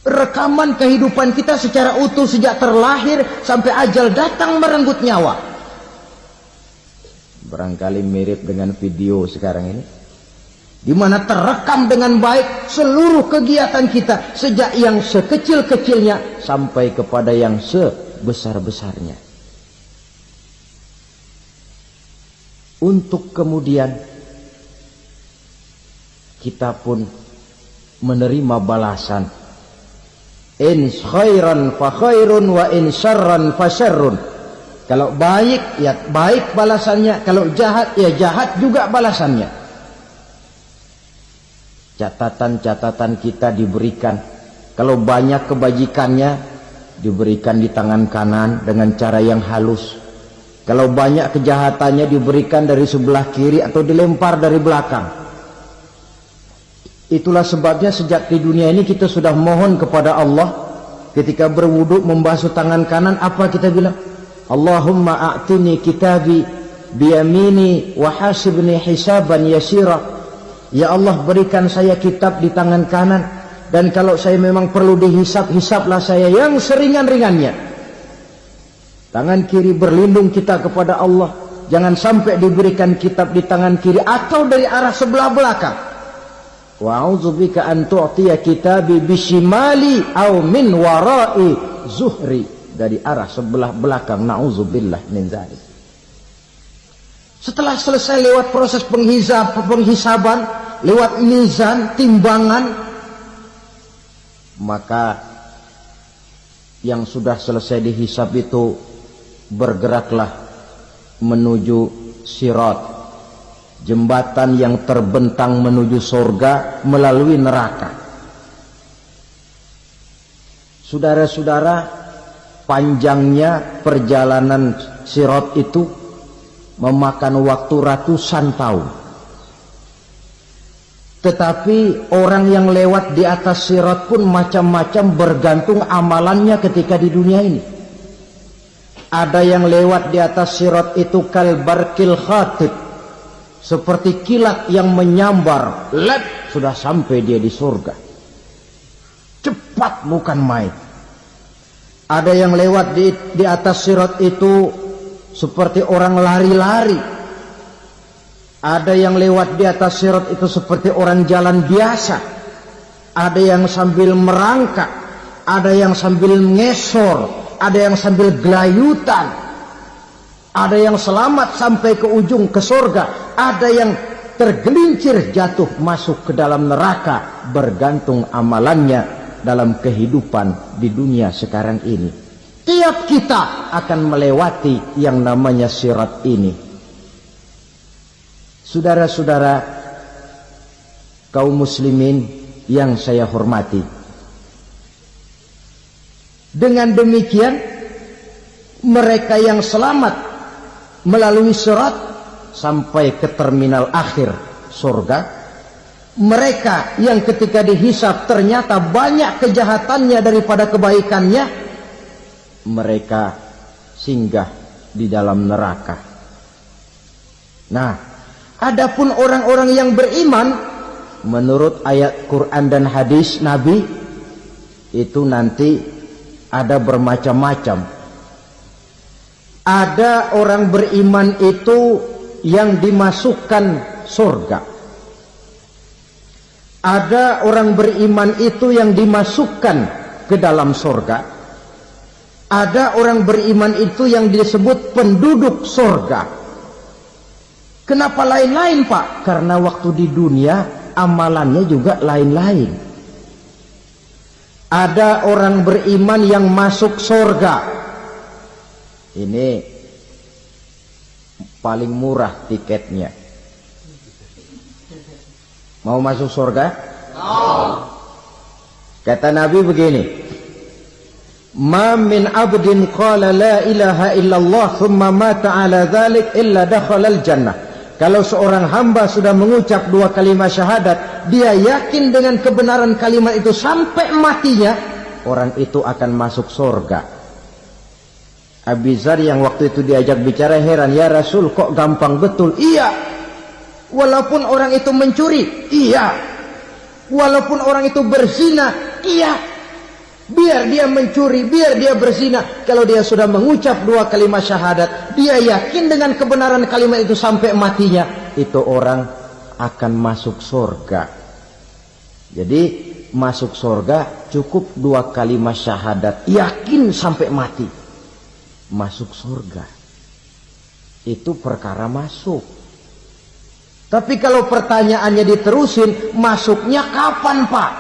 rekaman kehidupan kita secara utuh sejak terlahir sampai ajal datang merenggut nyawa. Barangkali mirip dengan video sekarang ini, di mana terekam dengan baik seluruh kegiatan kita sejak yang sekecil-kecilnya sampai kepada yang sebesar-besarnya. Untuk kemudian kita pun menerima balasan. In khairan fa khairun wa in syarran fa syarrun. Kalau baik ya baik balasannya, kalau jahat ya jahat juga balasannya. Catatan-catatan kita diberikan. Kalau banyak kebajikannya diberikan di tangan kanan dengan cara yang halus. Kalau banyak kejahatannya diberikan dari sebelah kiri atau dilempar dari belakang. Itulah sebabnya sejak di dunia ini kita sudah mohon kepada Allah. Ketika berwudu membasuh tangan kanan, apa kita bilang? Allahumma a'tini kitabi biyamini wa hasibni hisaban yasira. Ya Allah, berikan saya kitab di tangan kanan, dan kalau saya memang perlu dihisap, hisaplah saya yang seringan-ringannya. Tangan kiri berlindung kita kepada Allah. Jangan sampai diberikan kitab di tangan kiri atau dari arah sebelah belakang. Wa a'udzubika an tu'tiya kitabi bishimali aw min wara'i zuhri. Dari arah sebelah belakang. Na'udzubillah min dzalik. Setelah selesai lewat proses penghisaban, lewat mizan, timbangan, maka yang sudah selesai dihisab itu bergeraklah menuju sirat, jembatan yang terbentang menuju surga melalui neraka. Saudara-saudara, panjangnya perjalanan sirat itu memakan waktu ratusan tahun. Tetapi orang yang lewat di atas sirat pun macam-macam, bergantung amalannya ketika di dunia ini. Ada yang lewat di atas sirat itu kalbarkil khatib, seperti kilat yang menyambar, lep, sudah sampai dia di surga. Cepat bukan main. Ada yang lewat di atas sirat itu seperti orang lari-lari. Ada yang lewat di atas sirat itu seperti orang jalan biasa. Ada yang sambil merangkak, ada yang sambil ngesor, ada yang sambil gelayutan, ada yang selamat sampai ke ujung ke surga, ada yang tergelincir jatuh masuk ke dalam neraka, bergantung amalannya dalam kehidupan di dunia sekarang ini. Tiap kita akan melewati yang namanya sirat ini. Saudara-saudara kaum muslimin yang saya hormati, dengan demikian mereka yang selamat melalui sirat sampai ke terminal akhir surga, mereka yang ketika dihisab ternyata banyak kejahatannya daripada kebaikannya, mereka singgah di dalam neraka. Nah, adapun orang-orang yang beriman menurut ayat Quran dan hadis Nabi itu nanti ada bermacam-macam. Ada orang beriman itu yang dimasukkan surga. Ada orang beriman itu yang dimasukkan ke dalam surga. Ada orang beriman itu yang disebut penduduk surga. Kenapa lain-lain, Pak? Karena waktu di dunia amalannya juga lain-lain. Ada orang beriman yang masuk surga. Ini paling murah tiketnya. Mau masuk surga? No. Kata Nabi begini, Ma min abdin qala la ilaha illallah thumma mata ala dhalik illa dakhala al-jannah. Kalau seorang hamba sudah mengucap dua kalimat syahadat, dia yakin dengan kebenaran kalimat itu sampai matinya, orang itu akan masuk surga. Abi Dzar yang waktu itu diajak bicara heran, ya Rasul kok gampang betul? Iya. Walaupun orang itu mencuri, iya. Walaupun orang itu berzina, iya. Biar dia mencuri, biar dia berzina, kalau dia sudah mengucap 2 kalimat syahadat, dia yakin dengan kebenaran kalimat itu sampai matinya, itu orang akan masuk surga. Jadi masuk surga cukup 2 kalimat syahadat, yakin sampai mati, masuk surga. Itu perkara masuk. Tapi kalau pertanyaannya diterusin, masuknya kapan Pak?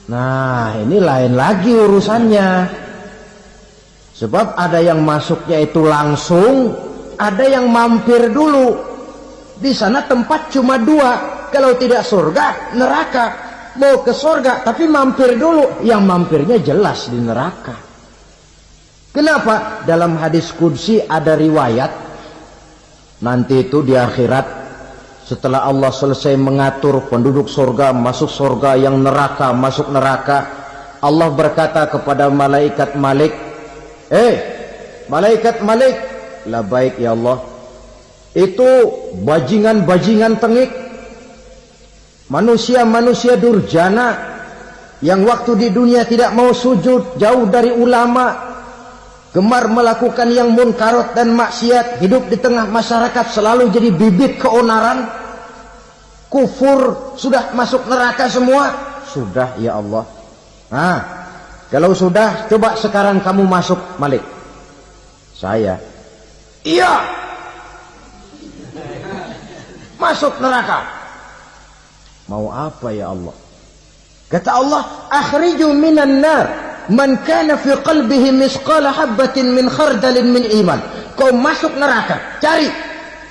Nah, ini lain lagi urusannya. Sebab ada yang masuknya itu langsung, ada yang mampir dulu. Di sana tempat cuma 2. Kalau tidak surga, neraka. Mau ke surga, tapi mampir dulu. Yang mampirnya jelas di neraka. Kenapa? Dalam hadis qudsi ada riwayat. Nanti itu di akhirat, setelah Allah selesai mengatur penduduk surga masuk surga, yang neraka masuk neraka, Allah berkata kepada malaikat Malik, malaikat Malik, labaik ya Allah, itu bajingan-bajingan tengik, manusia-manusia durjana yang waktu di dunia tidak mau sujud, jauh dari ulama, gemar melakukan yang munkarat dan maksiat, hidup di tengah masyarakat selalu jadi bibit keonaran, kufur, sudah masuk neraka semua. Sudah ya Allah. Nah, kalau sudah, coba sekarang kamu masuk Malik. Saya, iya, masuk neraka. Mau apa ya Allah? Kata Allah, akhriju minan nar man kana fi qalbihi misqala habatin min khardalin min iman. Kau masuk neraka, cari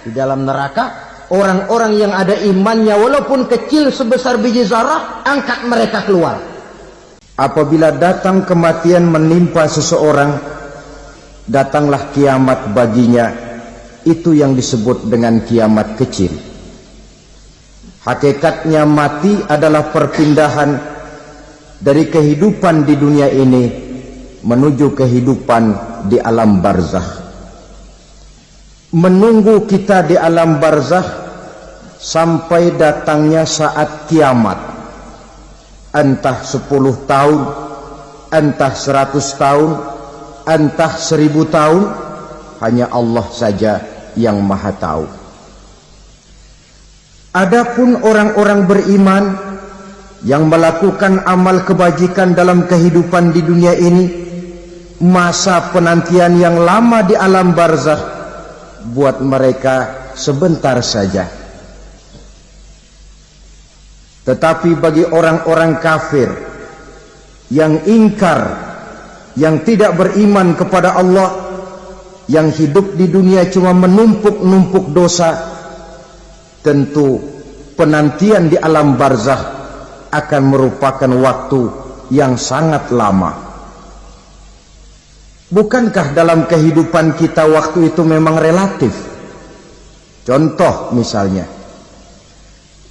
di dalam neraka orang-orang yang ada imannya walaupun kecil sebesar biji zarah, angkat mereka keluar. Apabila datang kematian menimpa seseorang, datanglah kiamat baginya. Itu yang disebut dengan kiamat kecil. Hakikatnya mati adalah perpindahan dari kehidupan di dunia ini menuju kehidupan di alam barzakh. Menunggu kita di alam barzakh sampai datangnya saat kiamat. Entah 10 tahun, entah 100 tahun, entah 1000 tahun, hanya Allah saja yang maha tahu. Adapun orang-orang beriman yang melakukan amal kebajikan dalam kehidupan di dunia ini, masa penantian yang lama di alam barzakh buat mereka sebentar saja. Tetapi bagi orang-orang kafir yang ingkar, yang tidak beriman kepada Allah, yang hidup di dunia cuma menumpuk-numpuk dosa, tentu penantian di alam barzakh akan merupakan waktu yang sangat lama. Bukankah dalam kehidupan kita waktu itu memang relatif? Contoh misalnya,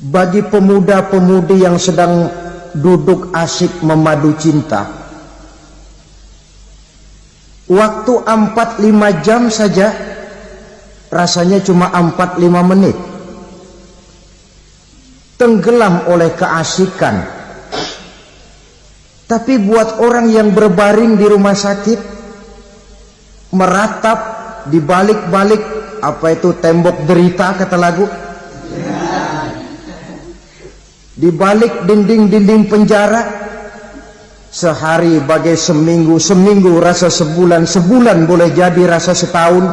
bagi pemuda-pemudi yang sedang duduk asyik memadu cinta, waktu 4-5 jam saja rasanya cuma 4-5 menit. Tenggelam oleh keasikan. Tapi buat orang yang berbaring di rumah sakit, meratap di balik-balik apa itu tembok derita kata lagu, di balik dinding-dinding penjara, sehari bagai seminggu, seminggu rasa sebulan, sebulan boleh jadi rasa setahun.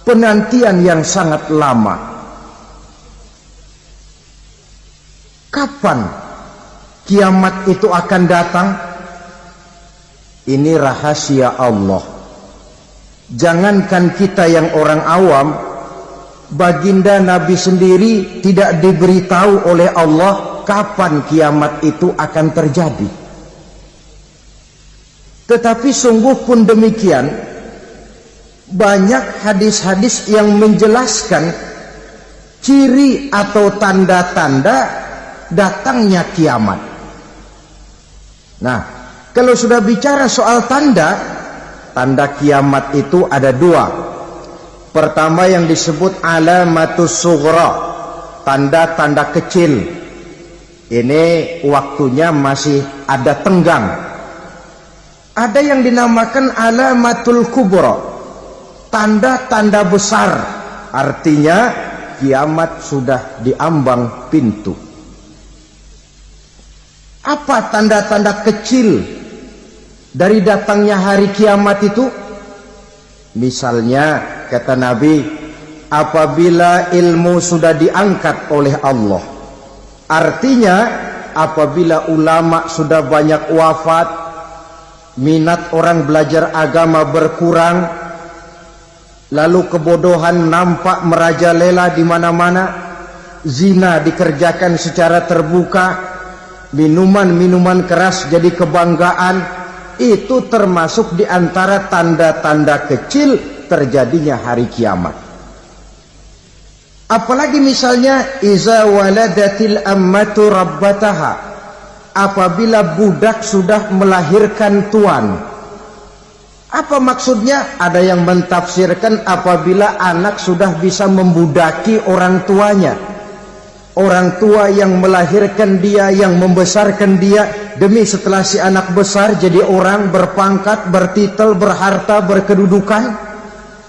Penantian yang sangat lama. Kapan kiamat itu akan datang? Ini rahasia Allah. Jangankan kita yang orang awam, baginda Nabi sendiri tidak diberitahu oleh Allah kapan kiamat itu akan terjadi. Tetapi sungguh pun demikian, banyak hadis-hadis yang menjelaskan ciri atau tanda-tanda datangnya kiamat. Nah, kalau sudah bicara soal tanda, tanda kiamat itu ada 2. Pertama yang disebut alamatus sughra, tanda-tanda kecil. Ini waktunya masih ada tenggang. Ada yang dinamakan alamatul kubra, tanda-tanda besar, artinya kiamat sudah diambang pintu. Apa tanda-tanda kecil dari datangnya hari kiamat itu? Misalnya kata Nabi, apabila ilmu sudah diangkat oleh Allah, artinya apabila ulama sudah banyak wafat, minat orang belajar agama berkurang, lalu kebodohan nampak merajalela di mana-mana, zina dikerjakan secara terbuka, minuman-minuman keras jadi kebanggaan, itu termasuk di antara tanda-tanda kecil terjadinya hari kiamat. Apalagi misalnya iza waladatil ammatu rabbataha, apabila budak sudah melahirkan tuan. Apa maksudnya? Ada yang mentafsirkan apabila anak sudah bisa membudaki orang tuanya. Orang tua yang melahirkan dia, yang membesarkan dia, demi setelah si anak besar jadi orang berpangkat, bertitel, berharta, berkedudukan,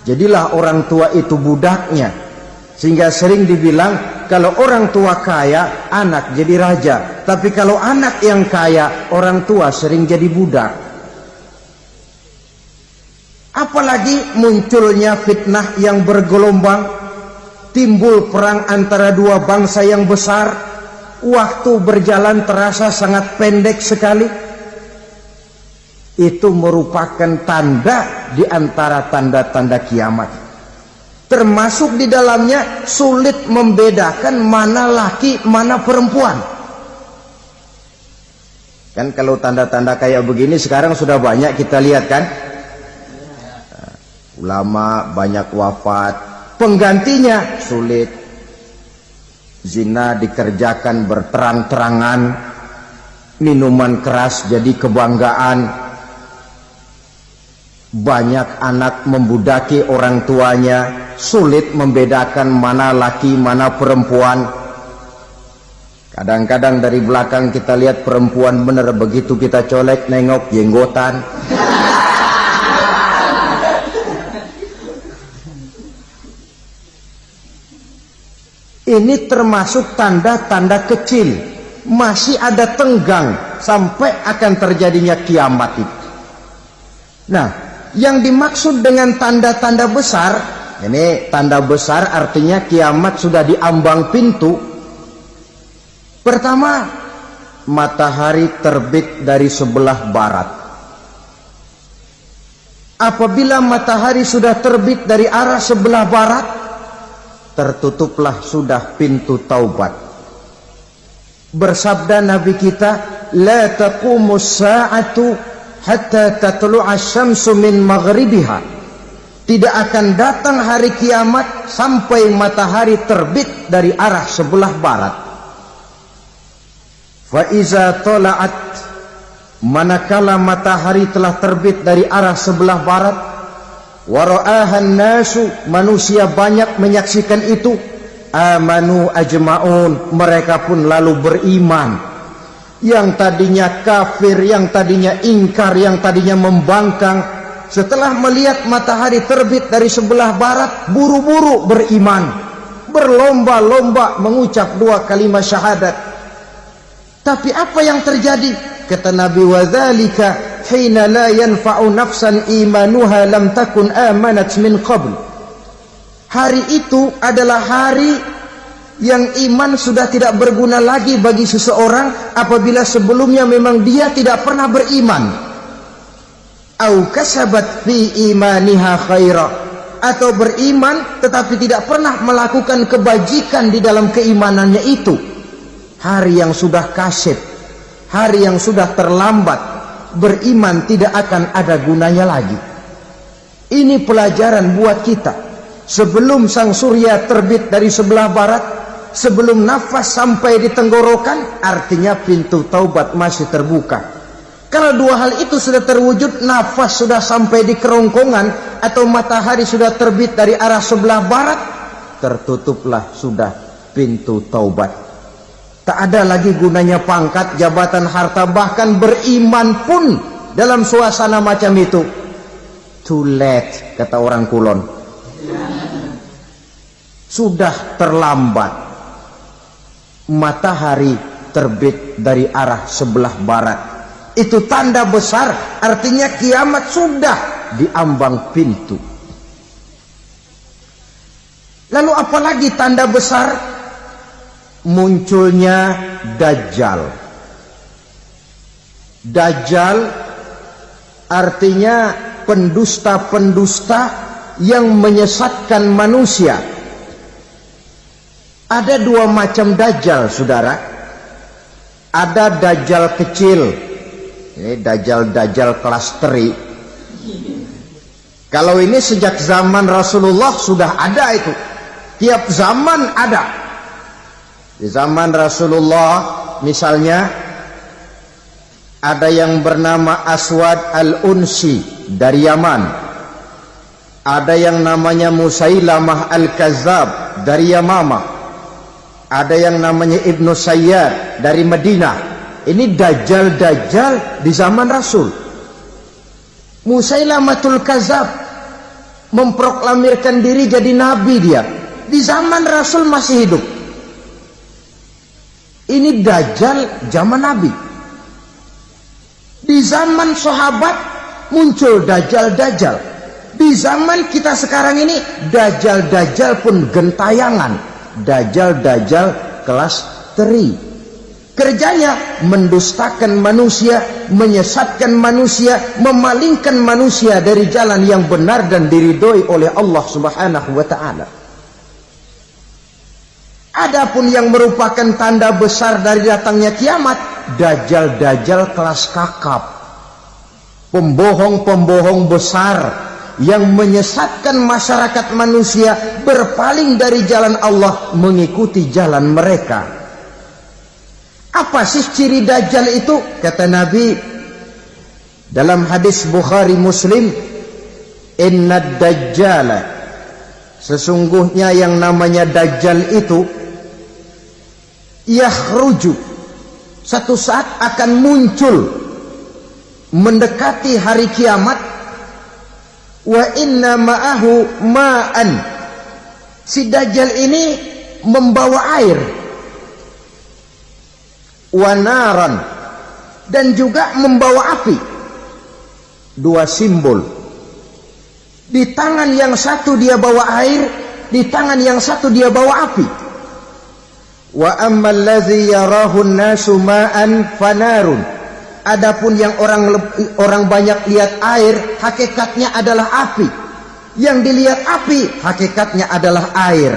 jadilah orang tua itu budaknya. Sehingga sering dibilang kalau orang tua kaya, anak jadi raja. Tapi kalau anak yang kaya, orang tua sering jadi budak. Apalagi munculnya fitnah yang bergelombang, timbul perang antara dua bangsa yang besar, waktu berjalan terasa sangat pendek sekali. Itu merupakan tanda di antara tanda-tanda kiamat. Termasuk di dalamnya sulit membedakan mana laki, mana perempuan. Kan kalau tanda-tanda kayak begini sekarang sudah banyak kita lihat kan. Ulama banyak wafat, penggantinya sulit. Zina dikerjakan berterang-terangan, minuman keras jadi kebanggaan, banyak anak membudaki orang tuanya, sulit membedakan mana laki mana perempuan. Kadang-kadang dari belakang kita lihat perempuan bener, begitu kita colek nengok jenggotan. Ini termasuk tanda-tanda kecil, masih ada tenggang sampai akan terjadinya kiamat itu. Nah, yang dimaksud dengan tanda-tanda besar, ini tanda besar artinya kiamat sudah diambang pintu. Pertama, matahari terbit dari sebelah barat. Apabila matahari sudah terbit dari arah sebelah barat, tertutuplah sudah pintu taubat. Bersabda Nabi kita, la taqumus sa'atu hatta tatlu'a syamsu min maghribiha. Tidak akan datang hari kiamat sampai matahari terbit dari arah sebelah barat. Fa iza tala'at, manakala matahari telah terbit dari arah sebelah barat, wara'ahan nasu, manusia banyak menyaksikan itu, amanu ajma'un, mereka pun lalu beriman. Yang tadinya kafir, yang tadinya ingkar, yang tadinya membangkang, setelah melihat matahari terbit dari sebelah barat, buru-buru beriman, berlomba-lomba mengucap dua kalimat syahadat. Tapi apa yang terjadi? Kata Nabi, wadzalika hina la yanfa'u nafsan imanuha lam takun amanat min qabl. Hari itu adalah hari yang iman sudah tidak berguna lagi bagi seseorang apabila sebelumnya memang dia tidak pernah beriman. Au kasabat fi imaniha khaira, atau beriman tetapi tidak pernah melakukan kebajikan di dalam keimanannya itu. Hari yang sudah kasib, hari yang sudah terlambat, beriman tidak akan ada gunanya lagi. Ini pelajaran buat kita. Sebelum sang surya terbit dari sebelah barat, sebelum nafas sampai di tenggorokan, artinya pintu taubat masih terbuka. Kalau dua hal itu sudah terwujud, nafas sudah sampai di kerongkongan atau matahari sudah terbit dari arah sebelah barat, tertutuplah sudah pintu taubat. Tak ada lagi gunanya pangkat, jabatan, harta, bahkan beriman pun dalam suasana macam itu, too late, kata orang Kulon. Sudah terlambat. Matahari terbit dari arah sebelah barat. Itu tanda besar, artinya kiamat sudah di ambang pintu. Lalu apalagi tanda besar? Munculnya Dajjal. Dajjal artinya pendusta-pendusta yang menyesatkan manusia. Ada dua macam Dajjal, saudara. Ada Dajjal kecil. Ini Dajjal kelas teri. Kalau ini sejak zaman Rasulullah sudah ada itu. Tiap zaman ada. Di zaman Rasulullah misalnya ada yang bernama Aswad al-Unsi dari Yaman. Ada yang namanya Musailamah al-Kazzab dari Yamamah. Ada yang namanya Ibnu Sayyad dari Madinah. Ini Dajjal di zaman Rasul. Musailamatul Kazzab memproklamirkan diri jadi nabi dia. Di zaman Rasul masih hidup. Ini Dajjal zaman Nabi. Di zaman sahabat muncul Dajjal. Di zaman kita sekarang ini Dajjal pun gentayangan. Dajjal kelas teri. Kerjanya mendustakan manusia, menyesatkan manusia, memalingkan manusia dari jalan yang benar dan diridhoi oleh Allah Subhanahu wa taala. Adapun yang merupakan tanda besar dari datangnya kiamat, Dajjal kelas kakap. Pembohong-pembohong besar yang menyesatkan masyarakat manusia berpaling dari jalan Allah mengikuti jalan mereka. Apa sih ciri Dajjal itu? Kata Nabi dalam hadis Bukhari Muslim, Innad Dajjala, sesungguhnya yang namanya Dajjal itu yakhruju, satu saat akan muncul mendekati hari kiamat. Wa inna ma'ahu ma'an, si Dajjal ini membawa air, wa naran, dan juga membawa api. Dua simbol. Di tangan yang satu dia bawa air, di tangan yang satu dia bawa api. Wa ammal ladzi yarahu an-nasu ma'an fanarun. Adapun yang orang banyak lihat air, hakikatnya adalah api. Yang dilihat api, hakikatnya adalah air.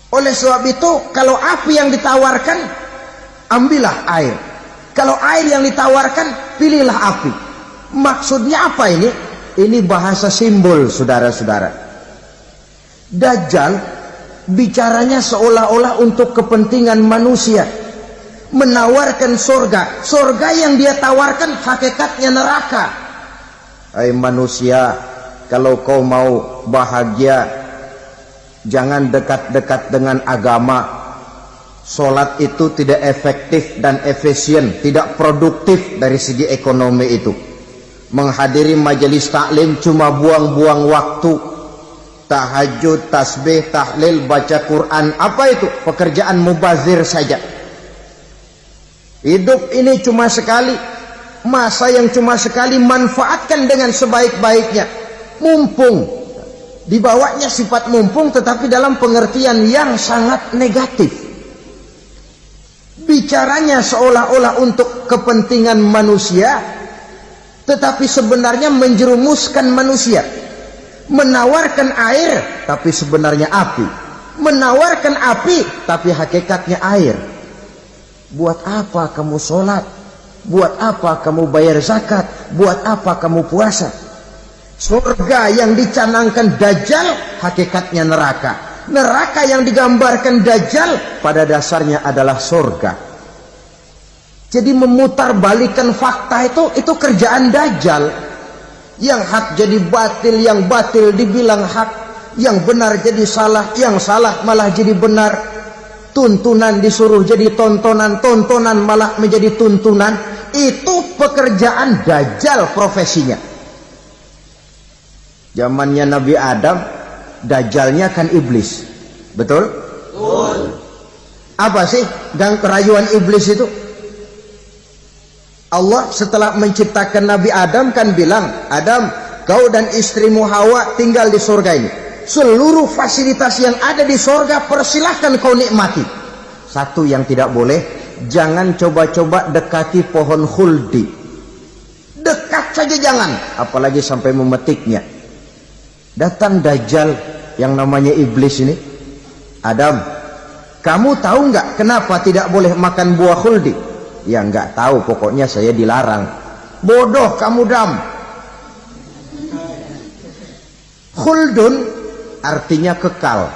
Oleh sebab itu, kalau api yang ditawarkan, ambillah air. Kalau air yang ditawarkan, pilihlah api. Maksudnya apa ini? Ini bahasa simbol, saudara-saudara. Dajjal bicaranya seolah-olah untuk kepentingan manusia. Menawarkan surga. Surga yang dia tawarkan hakikatnya neraka. Hai manusia, kalau kau mau bahagia, jangan dekat-dekat dengan agama. Solat itu tidak efektif dan efisien, tidak produktif dari segi ekonomi itu. Menghadiri majelis taklim cuma buang-buang waktu. Tahajud, tasbih, tahlil, baca Quran, apa itu? Pekerjaan mubazir saja. Hidup ini cuma sekali, masa yang cuma sekali, manfaatkan dengan sebaik-baiknya. Mumpung, dibawanya sifat mumpung tetapi dalam pengertian yang sangat negatif. Bicaranya seolah-olah untuk kepentingan manusia, tetapi sebenarnya menjerumuskan manusia. Menawarkan air, tapi sebenarnya api. Menawarkan api, tapi hakikatnya air. Buat apa kamu sholat? Buat apa kamu bayar zakat? Buat apa kamu puasa? Surga yang dicanangkan Dajjal, hakikatnya neraka. Neraka yang digambarkan Dajjal, pada dasarnya adalah surga. Jadi memutarbalikkan fakta itu kerjaan Dajjal. Yang hak jadi batil, yang batil dibilang hak, yang benar jadi salah, yang salah malah jadi benar. Tuntunan disuruh jadi tontonan, tontonan malah menjadi tuntunan. Itu pekerjaan Dajjal profesinya. Zamannya Nabi Adam, Dajjalnya kan iblis. Betul? Betul. Apa sih gang kerayuan iblis itu? Allah setelah menciptakan Nabi Adam kan bilang, Adam, kau dan istrimu Hawa tinggal di surga ini. Seluruh fasilitas yang ada di surga persilahkan kau nikmati. Satu yang tidak boleh, jangan coba-coba dekati pohon khuldi. Dekat saja jangan, apalagi sampai memetiknya. Datang Dajjal yang namanya iblis ini. Adam, kamu tahu nggak kenapa tidak boleh makan buah khuldi? Ya nggak tahu, pokoknya saya dilarang. Bodoh kamu, Dam. Khuldun artinya kekal.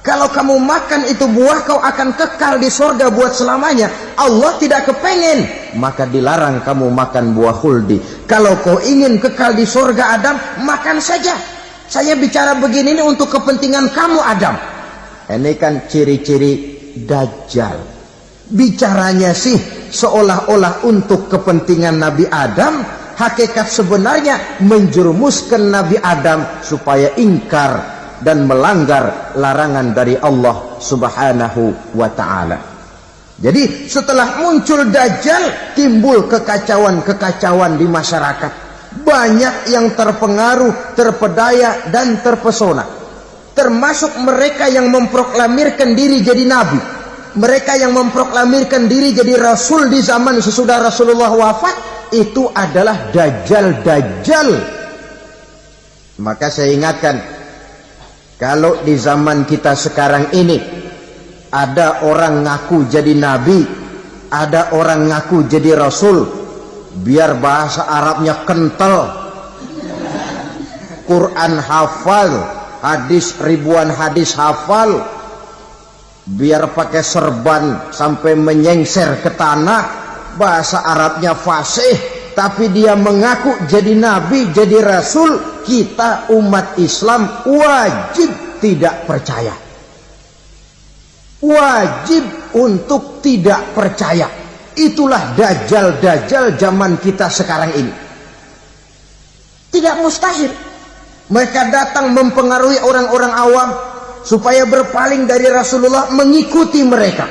Kalau kamu makan itu buah, kau akan kekal di surga buat selamanya. Allah tidak kepengen, maka dilarang kamu makan buah khuldi. Kalau kau ingin kekal di surga, Adam, makan saja. Saya bicara begini ini untuk kepentingan kamu, Adam. Ini kan ciri-ciri Dajjal. Bicaranya sih seolah-olah untuk kepentingan Nabi Adam. Hakikat sebenarnya menjerumuskan Nabi Adam supaya ingkar dan melanggar larangan dari Allah Subhanahu wa ta'ala. Jadi setelah muncul Dajjal, timbul kekacauan-kekacauan di masyarakat. Banyak yang terpengaruh, terpedaya dan terpesona. Termasuk mereka yang memproklamirkan diri jadi nabi. Mereka yang memproklamirkan diri jadi rasul di zaman sesudah Rasulullah wafat, itu adalah Dajjal. Maka saya ingatkan, kalau di zaman kita sekarang ini ada orang ngaku jadi nabi, ada orang ngaku jadi rasul, biar bahasa Arabnya kental, Quran hafal, hadis ribuan hadis hafal, biar pakai serban sampai menyengser ke tanah, bahasa Arabnya fasih, tapi dia mengaku jadi nabi, jadi rasul, kita umat Islam wajib tidak percaya. Wajib untuk tidak percaya. Itulah Dajjal zaman kita sekarang ini. Tidak mustahil mereka datang mempengaruhi orang-orang awam supaya berpaling dari Rasulullah, mengikuti mereka.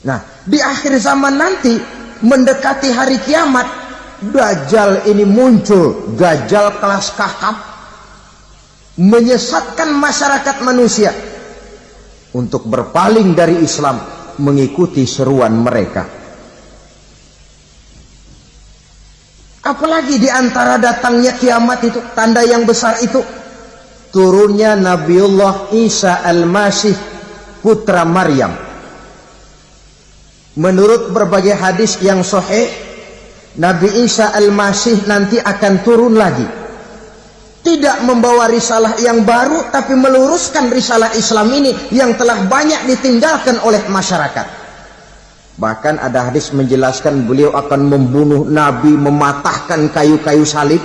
Nah, di akhir zaman nanti, mendekati hari kiamat, Dajjal ini muncul, Dajjal kelas kakap, menyesatkan masyarakat manusia untuk berpaling dari Islam, mengikuti seruan mereka. Apalagi di antara datangnya kiamat itu, tanda yang besar itu, turunnya Nabiullah Isa Al-Masih, putra Maryam. Menurut berbagai hadis yang sahih, Nabi Isa Al-Masih nanti akan turun lagi. Tidak membawa risalah yang baru, tapi meluruskan risalah Islam ini yang telah banyak ditinggalkan oleh masyarakat. Bahkan ada hadis menjelaskan beliau akan membunuh Nabi, mematahkan kayu-kayu salib,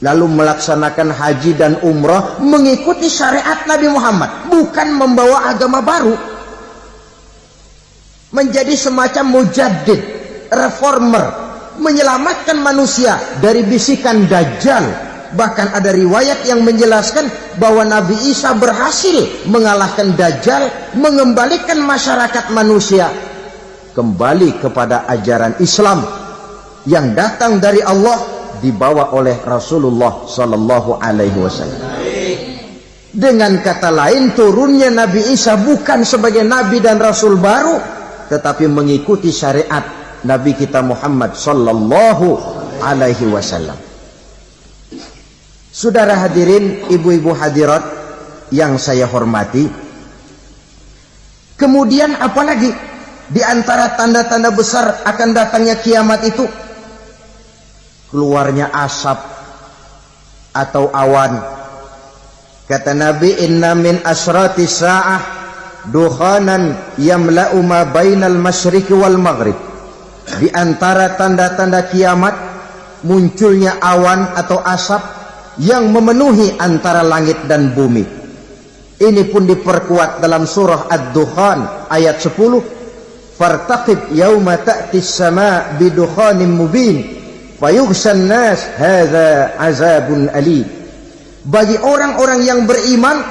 lalu melaksanakan haji dan umrah mengikuti syariat Nabi Muhammad, bukan membawa agama baru. Menjadi semacam mujaddid, reformer, menyelamatkan manusia dari bisikan Dajjal. Bahkan ada riwayat yang menjelaskan bahwa Nabi Isa berhasil mengalahkan Dajjal, mengembalikan masyarakat manusia kembali kepada ajaran Islam yang datang dari Allah, dibawa oleh Rasulullah Sallallahu Alaihi Wasallam. Dengan kata lain, turunnya Nabi Isa bukan sebagai Nabi dan Rasul baru, tetapi mengikuti syariat Nabi kita Muhammad Sallallahu Alaihi Wasallam. Saudara hadirin, ibu-ibu hadirat yang saya hormati, kemudian apalagi di antara tanda-tanda besar akan datangnya kiamat itu? Keluarnya asap atau awan. Kata Nabi, inna min asyrati sa'ah dukhanan yamla'u ma bainal masyriqi wal maghrib. Di antara tanda-tanda kiamat, munculnya awan atau asap yang memenuhi antara langit dan bumi. Ini pun diperkuat dalam surah Ad-Dukhan ayat 10. fartaqib yauma ta'ti as-sama' bidukhanin mubin fayughshan nas hadza azabun alim. Bagi orang-orang yang beriman,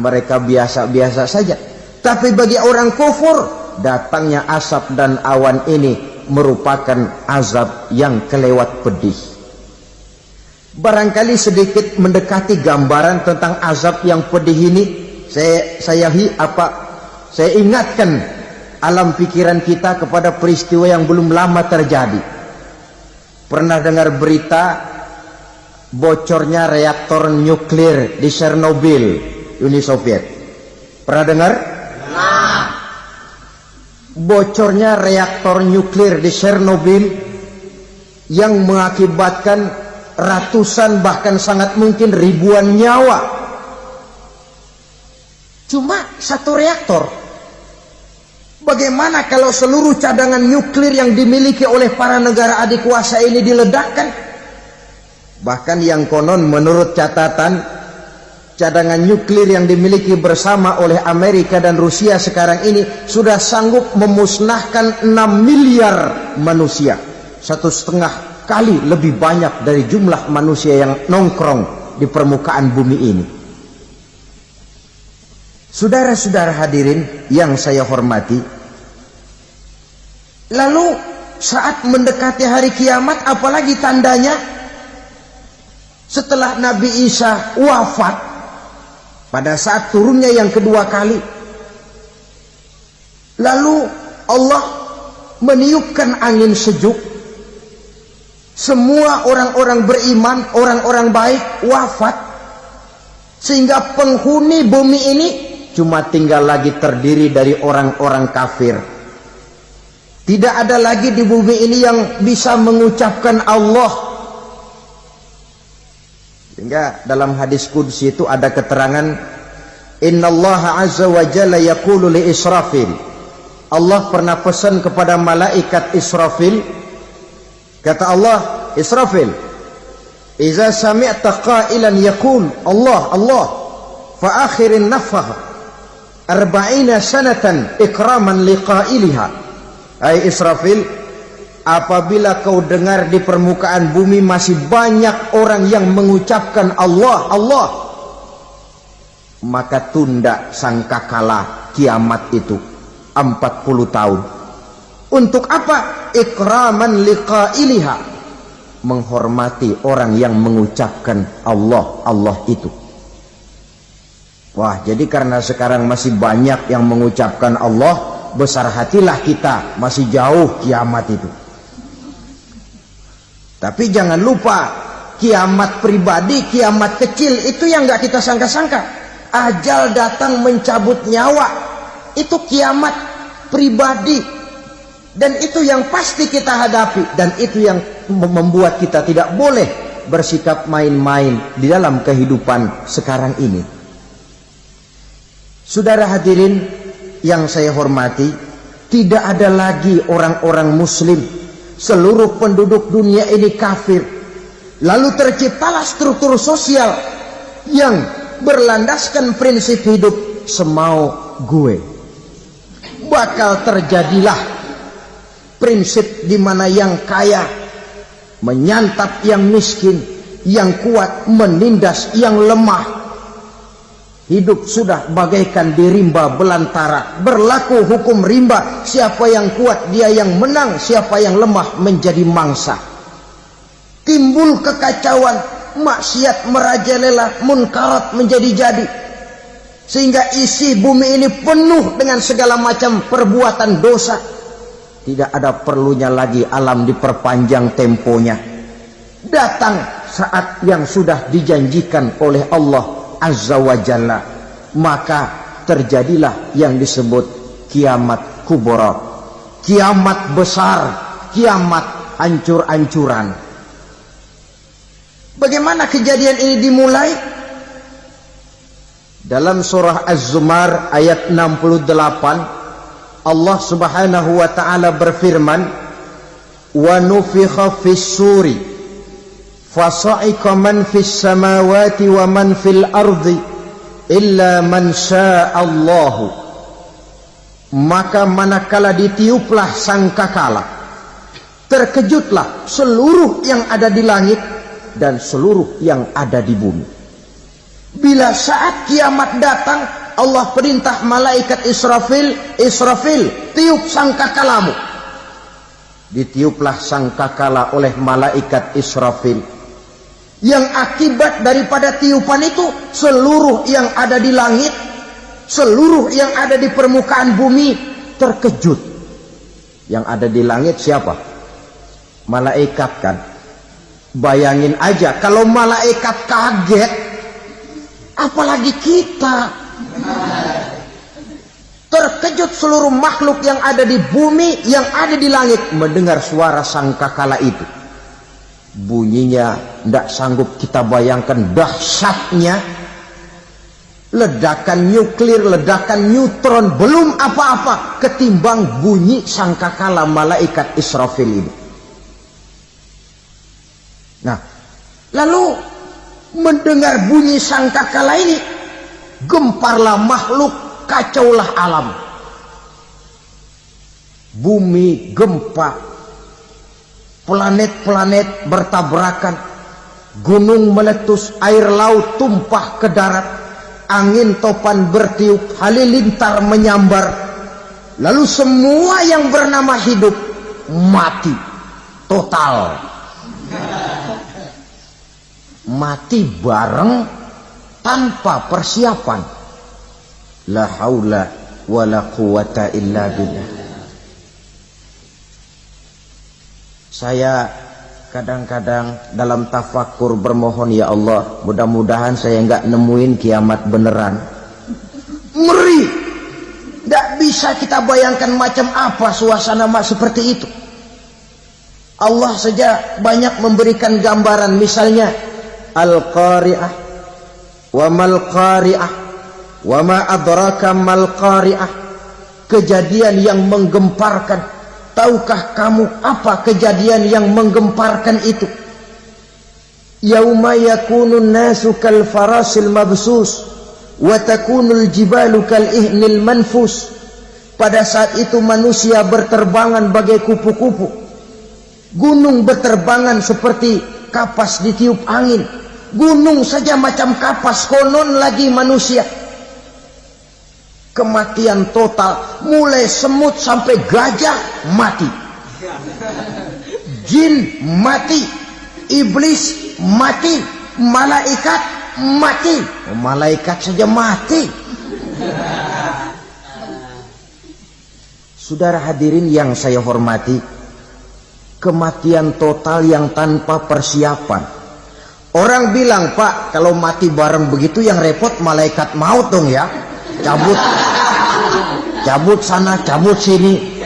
mereka biasa-biasa saja. Tapi bagi orang kufur, datangnya asap dan awan ini merupakan azab yang kelewat pedih. Barangkali sedikit mendekati gambaran tentang azab yang pedih ini, saya ingatkan alam pikiran kita kepada peristiwa yang belum lama terjadi. Pernah dengar berita bocornya reaktor nuklir di Chernobyl, Uni Soviet? Pernah dengar? Nah. Bocornya reaktor nuklir di Chernobyl yang mengakibatkan ratusan bahkan sangat mungkin ribuan nyawa. Cuma satu reaktor. Bagaimana kalau seluruh cadangan nuklir yang dimiliki oleh para negara adik kuasa ini diledakkan? Bahkan yang konon menurut catatan, cadangan nuklir yang dimiliki bersama oleh Amerika dan Rusia sekarang ini sudah sanggup memusnahkan 6 miliar manusia. 1,5 kali lebih banyak dari jumlah manusia yang nongkrong di permukaan bumi ini. Saudara-saudara hadirin yang saya hormati, lalu saat mendekati hari kiamat, apalagi tandanya? Setelah Nabi Isa wafat, pada saat turunnya yang kedua kali, lalu Allah meniupkan angin sejuk. Semua orang-orang beriman, orang-orang baik wafat, sehingga penghuni bumi ini cuma tinggal lagi terdiri dari orang-orang kafir. Tidak ada lagi di bumi ini yang bisa mengucapkan Allah. Sehingga dalam hadis qudsi itu ada keterangan, innallaha azza wa jalla yaqulu li Israfil. Allah pernah pesan kepada malaikat Israfil, kata Allah, Israfil, iza sami'ta qailan yaqul Allah Allah fa akhirin nafakh 40 sanatan ikraman liqailiha. Hai Israfil, apabila kau dengar di permukaan bumi masih banyak orang yang mengucapkan Allah Allah, maka tunda sangkakala kiamat itu 40 tahun. Untuk apa? Ikraman liqailiha, menghormati orang yang mengucapkan Allah Allah itu. Wah, jadi karena sekarang masih banyak yang mengucapkan Allah, besar hatilah kita, masih jauh kiamat itu. Tapi jangan lupa, kiamat pribadi, kiamat kecil itu yang gak kita sangka-sangka. Ajal datang mencabut nyawa, itu kiamat pribadi. Dan itu yang pasti kita hadapi. Dan itu yang membuat kita tidak boleh bersikap main-main di dalam kehidupan sekarang ini. Saudara hadirin yang saya hormati, tidak ada lagi orang-orang muslim. Seluruh penduduk dunia ini kafir. Lalu terciptalah struktur sosial yang berlandaskan prinsip hidup semau gue. Bakal terjadilah prinsip di mana yang kaya menyantap yang miskin, yang kuat menindas yang lemah. Hidup sudah bagaikan di rimba belantara. Berlaku hukum rimba. Siapa yang kuat dia yang menang, siapa yang lemah menjadi mangsa. Timbul kekacauan, maksiat merajalela, munkarat menjadi-jadi. Sehingga isi bumi ini penuh dengan segala macam perbuatan dosa. Tidak ada perlunya lagi alam diperpanjang temponya. Datang saat yang sudah dijanjikan oleh Allah Azza wa Jalla, maka terjadilah yang disebut kiamat kubra, kiamat besar, kiamat hancur-hancuran. Bagaimana kejadian ini dimulai? Dalam surah Az-Zumar ayat 68, Allah Subhanahu wa taala berfirman, wa nufikha fis-suri fasa'iqa man fis samawati wa man fil ardi illa man sya'allahu. Maka manakala ditiuplah sangkakala, terkejutlah seluruh yang ada di langit dan seluruh yang ada di bumi. Bila saat kiamat datang, Allah perintah malaikat Israfil, Israfil, tiup sangkakalamu. Ditiuplah sangkakala oleh malaikat Israfil. Yang akibat daripada tiupan itu, seluruh yang ada di langit, seluruh yang ada di permukaan bumi terkejut. Yang ada di langit siapa? Malaikat kan. Bayangin aja kalau malaikat kaget, apalagi kita. Terkejut seluruh makhluk yang ada di bumi, yang ada di langit mendengar suara sangkakala itu. Bunyinya tidak sanggup kita bayangkan dahsyatnya. Ledakan nuklir, ledakan neutron, belum apa-apa ketimbang bunyi sangkakala malaikat Israfil ini. Nah, lalu mendengar bunyi sangkakala ini, gemparlah makhluk, kacaulah alam. Bumi gempa, planet-planet bertabrakan, gunung meletus, air laut tumpah ke darat, angin topan bertiup, halilintar menyambar. Lalu semua yang bernama hidup mati total. Mati bareng tanpa persiapan. La haula wala quwata illa billah. Saya kadang-kadang dalam tafakur bermohon, ya Allah, mudah-mudahan saya enggak nemuin kiamat beneran. Ngeri. Tidak bisa kita bayangkan macam apa suasana seperti itu. Allah saja banyak memberikan gambaran, misalnya Al-Qari'ah, wa mal qari'ah, wa ma adraka mal qari'ah. Kejadian yang menggemparkan. Tahukah kamu apa kejadian yang menggemparkan itu? Yauma yakunun nasu kal farasil mabsus wa takunul jibalu kal ihnil manfus. Pada saat itu manusia berterbangan bagai kupu-kupu. Gunung berterbangan seperti kapas ditiup angin. Gunung saja macam kapas, konon lagi manusia. Kematian total, mulai semut sampai gajah mati, jin mati, iblis mati, malaikat mati. Malaikat saja mati. Saudara hadirin yang saya hormati, kematian total yang tanpa persiapan. Orang bilang, Pak, kalau mati bareng begitu yang repot malaikat maut dong ya. Cabut sana, cabut sini.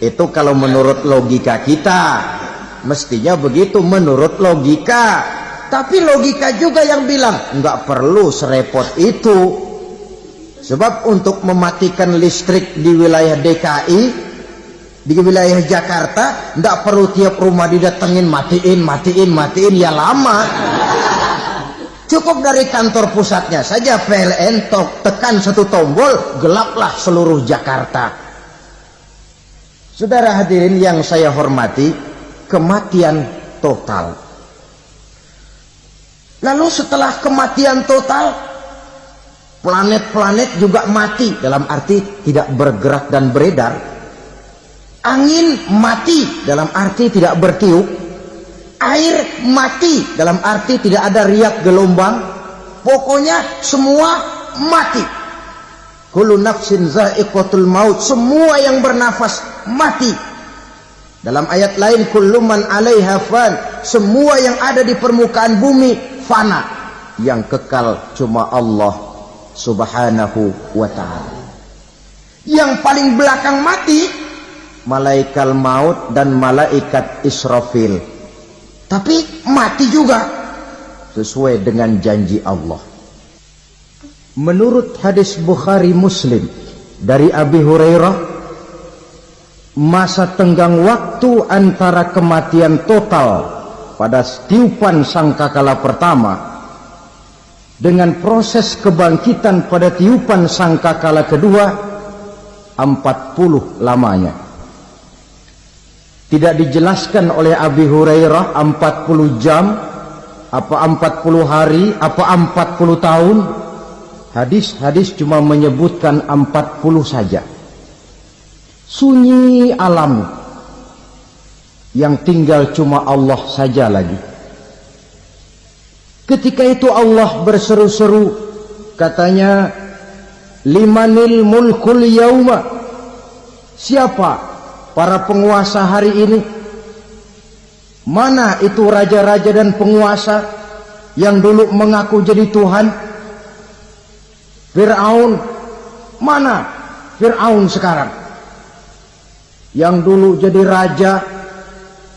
Itu kalau menurut logika kita, mestinya begitu menurut logika. Tapi logika juga yang bilang nggak perlu serepot itu. Sebab untuk mematikan listrik di wilayah DKI, di wilayah Jakarta, nggak perlu tiap rumah didatengin matiin, ya lama. Cukup dari kantor pusatnya saja PLN tekan satu tombol, gelaplah seluruh Jakarta. Saudara hadirin yang saya hormati, kematian total. Lalu setelah kematian total, planet-planet juga mati, dalam arti tidak bergerak dan beredar. Angin mati, dalam arti tidak bertiup. Air mati, dalam arti tidak ada riak gelombang. Pokoknya semua mati. Kullu nafsin za'iqatul maut, semua yang bernafas mati. Dalam ayat lain, kullu man 'alaiha fan, semua yang ada di permukaan bumi fana. Yang kekal cuma Allah Subhanahu wa ta'ala. Yang paling belakang mati malaikat maut dan malaikat Israfil. Tapi mati juga sesuai dengan janji Allah. Menurut hadis Bukhari Muslim dari Abi Hurairah, masa tenggang waktu antara kematian total pada tiupan sangkakala pertama dengan proses kebangkitan pada tiupan sangkakala kedua 40 lamanya. Tidak dijelaskan oleh Abi Hurairah 40 jam, apa 40 hari, apa 40 tahun. Hadis-hadis cuma menyebutkan 40 saja. Sunyi alam, yang tinggal cuma Allah saja lagi. Ketika itu Allah berseru-seru, katanya, limanil mulkul yauma, siapa para penguasa hari ini? Mana itu raja-raja dan penguasa yang dulu mengaku jadi Tuhan? Fir'aun, mana Fir'aun sekarang? Yang dulu jadi raja,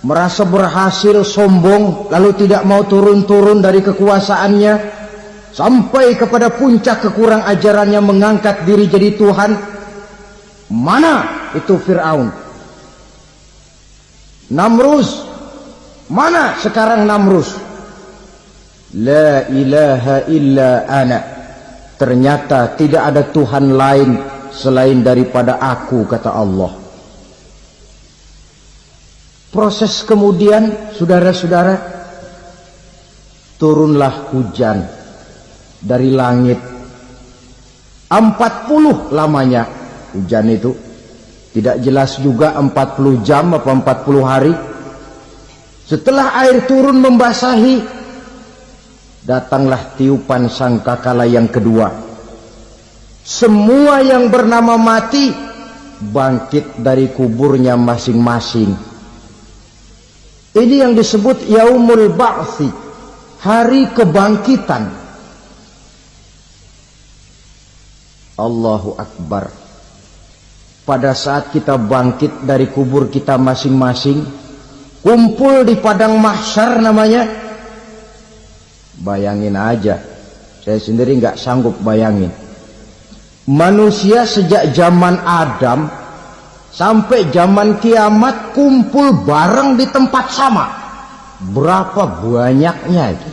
merasa berhasil, sombong, lalu tidak mau turun-turun dari kekuasaannya, sampai kepada puncak kekurang ajarannya mengangkat diri jadi Tuhan. Mana itu Fir'aun? Namrus, mana sekarang Namrus? La ilaha illa ana, ternyata tidak ada Tuhan lain selain daripada aku, kata Allah. Proses kemudian, saudara-saudara, turunlah hujan dari langit. 40 lamanya hujan itu. Tidak jelas juga 40 jam apa 40 hari. Setelah air turun membasahi, datanglah tiupan sangkakala yang kedua. Semua yang bernama mati bangkit dari kuburnya masing-masing. Ini yang disebut Yaumul Ba'thi, hari kebangkitan. Allahu Akbar. Pada saat kita bangkit dari kubur kita masing-masing, kumpul di padang mahsyar namanya. Bayangin aja, saya sendiri nggak sanggup bayangin. Manusia sejak zaman Adam sampai zaman kiamat kumpul bareng di tempat sama. Berapa banyaknya itu?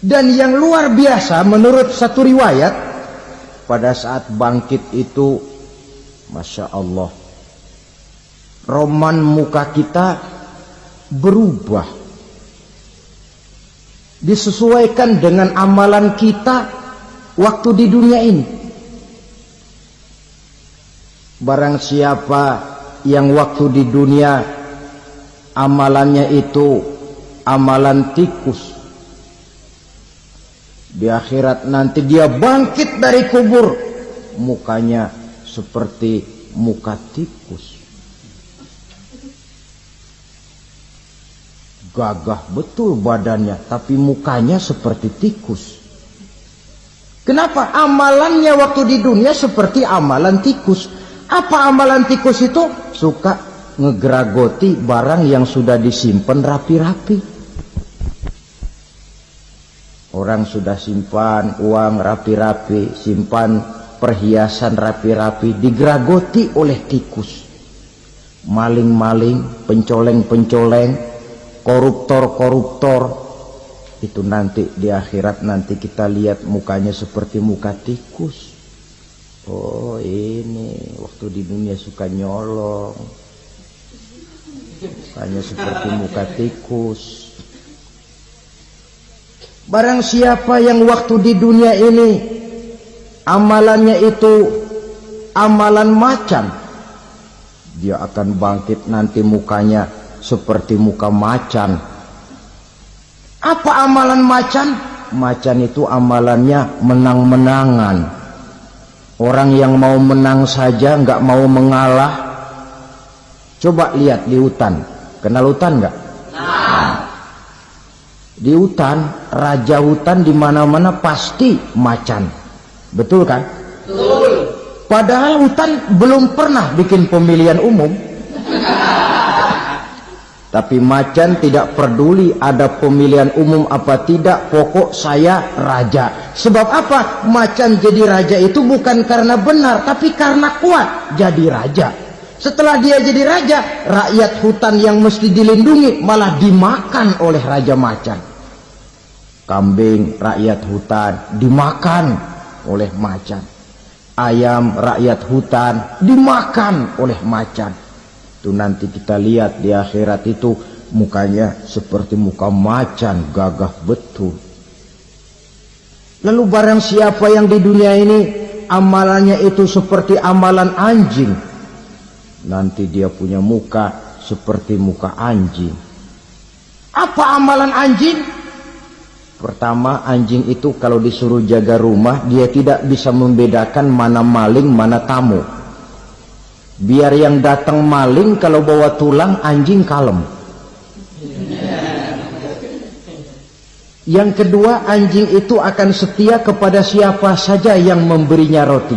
Dan yang luar biasa, menurut satu riwayat, pada saat bangkit itu, Masya Allah, roman muka kita berubah, disesuaikan dengan amalan kita waktu di dunia ini. Barang siapa yang waktu di dunia amalannya itu amalan tikus, di akhirat nanti dia bangkit dari kubur, mukanya seperti muka tikus. Gagah betul badannya, tapi mukanya seperti tikus. Kenapa? Amalannya waktu di dunia seperti amalan tikus. Apa amalan tikus itu? Suka ngegeragoti barang yang sudah disimpan rapi-rapi. Orang sudah simpan uang rapi-rapi, simpan perhiasan rapi-rapi, digeragoti oleh tikus. Maling-maling, pencoleng-pencoleng, koruptor-koruptor, itu nanti di akhirat nanti kita lihat mukanya seperti muka tikus. Oh, ini waktu di dunia suka nyolong, mukanya seperti muka tikus. Barang siapa yang waktu di dunia ini amalannya itu amalan macan, dia akan bangkit nanti mukanya seperti muka macan. Apa amalan macan? Macan itu amalannya menang-menangan. Orang yang mau menang saja, nggak mau mengalah. Coba lihat di hutan, kenal hutan nggak? Di hutan, raja hutan di mana-mana pasti macan, betul kan? Betul. Padahal hutan belum pernah bikin pemilihan umum. Tapi macan tidak peduli ada pemilihan umum apa tidak, pokok saya raja. Sebab apa? Macan jadi raja itu bukan karena benar, tapi karena kuat jadi raja. Setelah dia jadi raja, rakyat hutan yang mesti dilindungi malah dimakan oleh raja macan. Kambing rakyat hutan dimakan oleh macan. Ayam rakyat hutan dimakan oleh macan. Itu nanti kita lihat di akhirat itu mukanya seperti muka macan, gagah betul. Lalu barang siapa yang di dunia ini amalannya itu seperti amalan anjing, nanti dia punya muka seperti muka anjing. Apa amalan anjing? Pertama, anjing itu kalau disuruh jaga rumah, dia tidak bisa membedakan mana maling, mana tamu. Biar yang datang maling, kalau bawa tulang, anjing kalem. Yang kedua, anjing itu akan setia kepada siapa saja yang memberinya roti.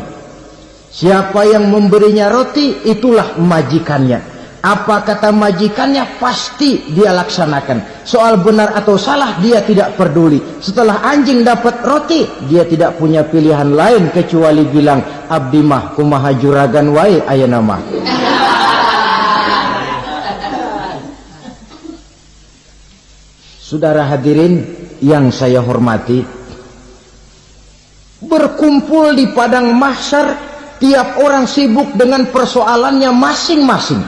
Siapa yang memberinya roti, itulah majikannya. Apa kata majikannya, pasti dia laksanakan. Soal benar atau salah, dia tidak peduli. Setelah anjing dapat roti, dia tidak punya pilihan lain kecuali bilang, abdi mah kumaha juragan wae ayeuna mah. Saudara hadirin yang saya hormati, berkumpul di padang mahsyar, tiap orang sibuk dengan persoalannya masing-masing.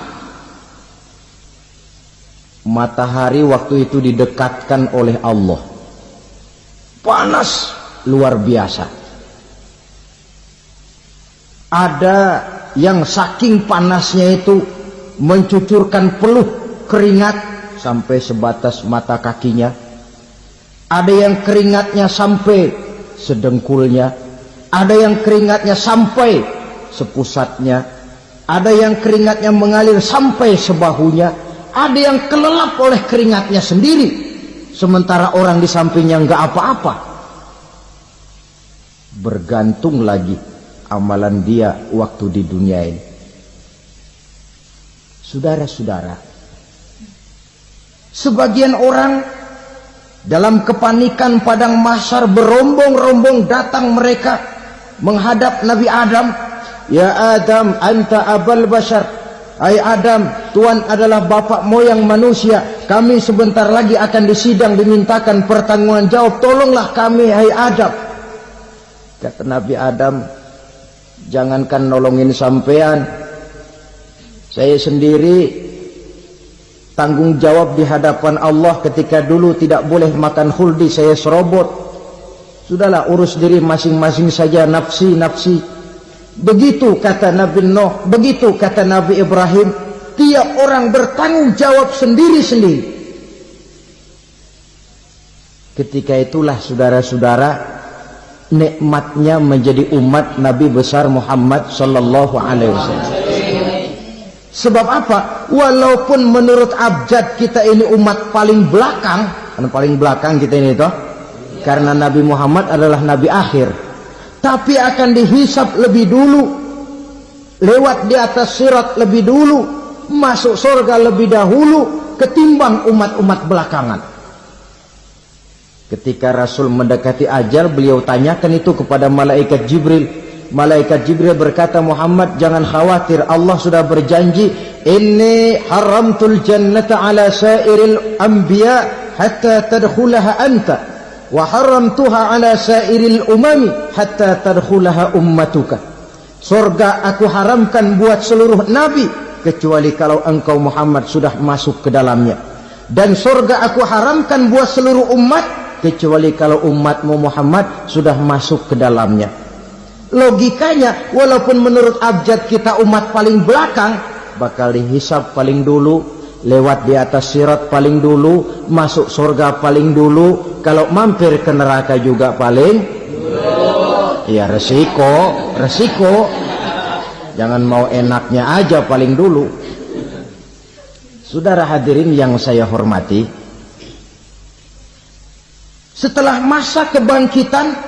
Matahari waktu itu didekatkan oleh Allah, panas luar biasa. Ada yang saking panasnya itu mencucurkan peluh keringat sampai sebatas mata kakinya. Ada yang keringatnya sampai sedengkulnya, ada yang keringatnya sampai sepusatnya, ada yang keringatnya mengalir sampai sebahunya. Ada yang kelelap oleh keringatnya sendiri, sementara orang di sampingnya nggak apa-apa. Bergantung lagi amalan dia waktu di dunia ini. Saudara-saudara, sebagian orang dalam kepanikan padang mahsyar berombong-rombong datang mereka menghadap Nabi Adam. Ya Adam, anta abal bashar. Hai Adam, Tuhan adalah bapak moyang manusia. Kami sebentar lagi akan disidang, dimintakan pertanggungan jawab. Tolonglah kami, hai Adam. Kata Nabi Adam, jangankan nolongin sampean, saya sendiri tanggung jawab di hadapan Allah. Ketika dulu tidak boleh makan khuldi, saya serobot. Sudahlah, urus diri masing-masing saja, nafsi. Begitu kata Nabi Nuh, begitu kata Nabi Ibrahim. Tiap orang bertanggung jawab sendiri-sendiri. Ketika itulah saudara-saudara, nikmatnya menjadi umat Nabi besar Muhammad sallallahu alaihi wasallam. Sebab apa? Walaupun menurut abjad kita ini umat paling belakang, kan paling belakang kita ini toh, karena Nabi Muhammad adalah Nabi akhir. Tapi akan dihisap lebih dulu, lewat di atas sirat lebih dulu, masuk surga lebih dahulu ketimbang umat-umat belakangan. Ketika Rasul mendekati ajal, beliau tanyakan itu kepada malaikat Jibril. Malaikat Jibril berkata, Muhammad jangan khawatir, Allah sudah berjanji, inni haramtul jannata ala sairil anbiya hatta tadkhulaha anta, wa haramtuha ala sairil umami hatta tadkhulaha ummatuka. Surga aku haramkan buat seluruh nabi kecuali kalau engkau Muhammad sudah masuk ke dalamnya, dan surga aku haramkan buat seluruh umat kecuali kalau umatmu Muhammad sudah masuk ke dalamnya. Logikanya, walaupun menurut abjad kita umat paling belakang, bakal dihisab paling dulu, lewat di atas sirat paling dulu, masuk surga paling dulu, kalau mampir ke neraka juga paling dulu. Ya resiko. Jangan mau enaknya aja paling dulu. Saudara hadirin yang saya hormati, setelah masa kebangkitan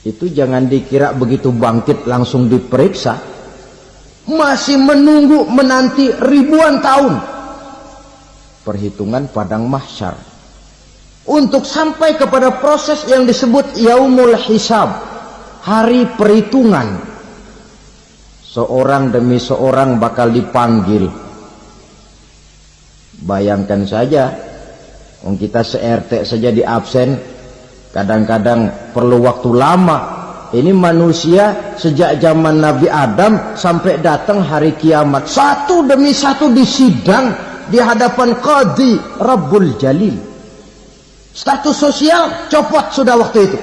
itu jangan dikira begitu bangkit langsung diperiksa. Masih menunggu menanti ribuan tahun perhitungan padang mahsyar untuk sampai kepada proses yang disebut yaumul hisab, hari perhitungan. Seorang demi seorang bakal dipanggil. Bayangkan saja, Kita se-RT saja di absen, kadang-kadang perlu waktu lama. Ini manusia sejak zaman Nabi Adam sampai datang hari kiamat, satu demi satu disidang di hadapan Qadhi Rabbul Jalil. Status sosial copot sudah waktu itu.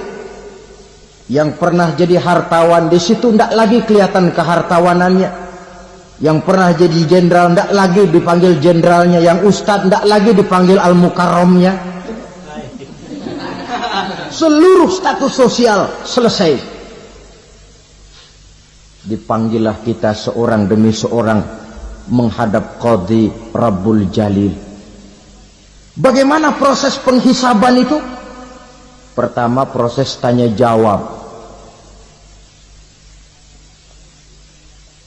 Yang pernah jadi hartawan di situ tidak lagi kelihatan kehartawanannya. Yang pernah jadi jenderal tidak lagi dipanggil jenderalnya. Yang ustadz tidak lagi dipanggil al-mukarramnya. Seluruh status sosial selesai. Dipanggillah kita seorang demi seorang menghadap Qadhi Rabbul Jalil. Bagaimana proses penghisaban itu? Pertama, proses tanya jawab.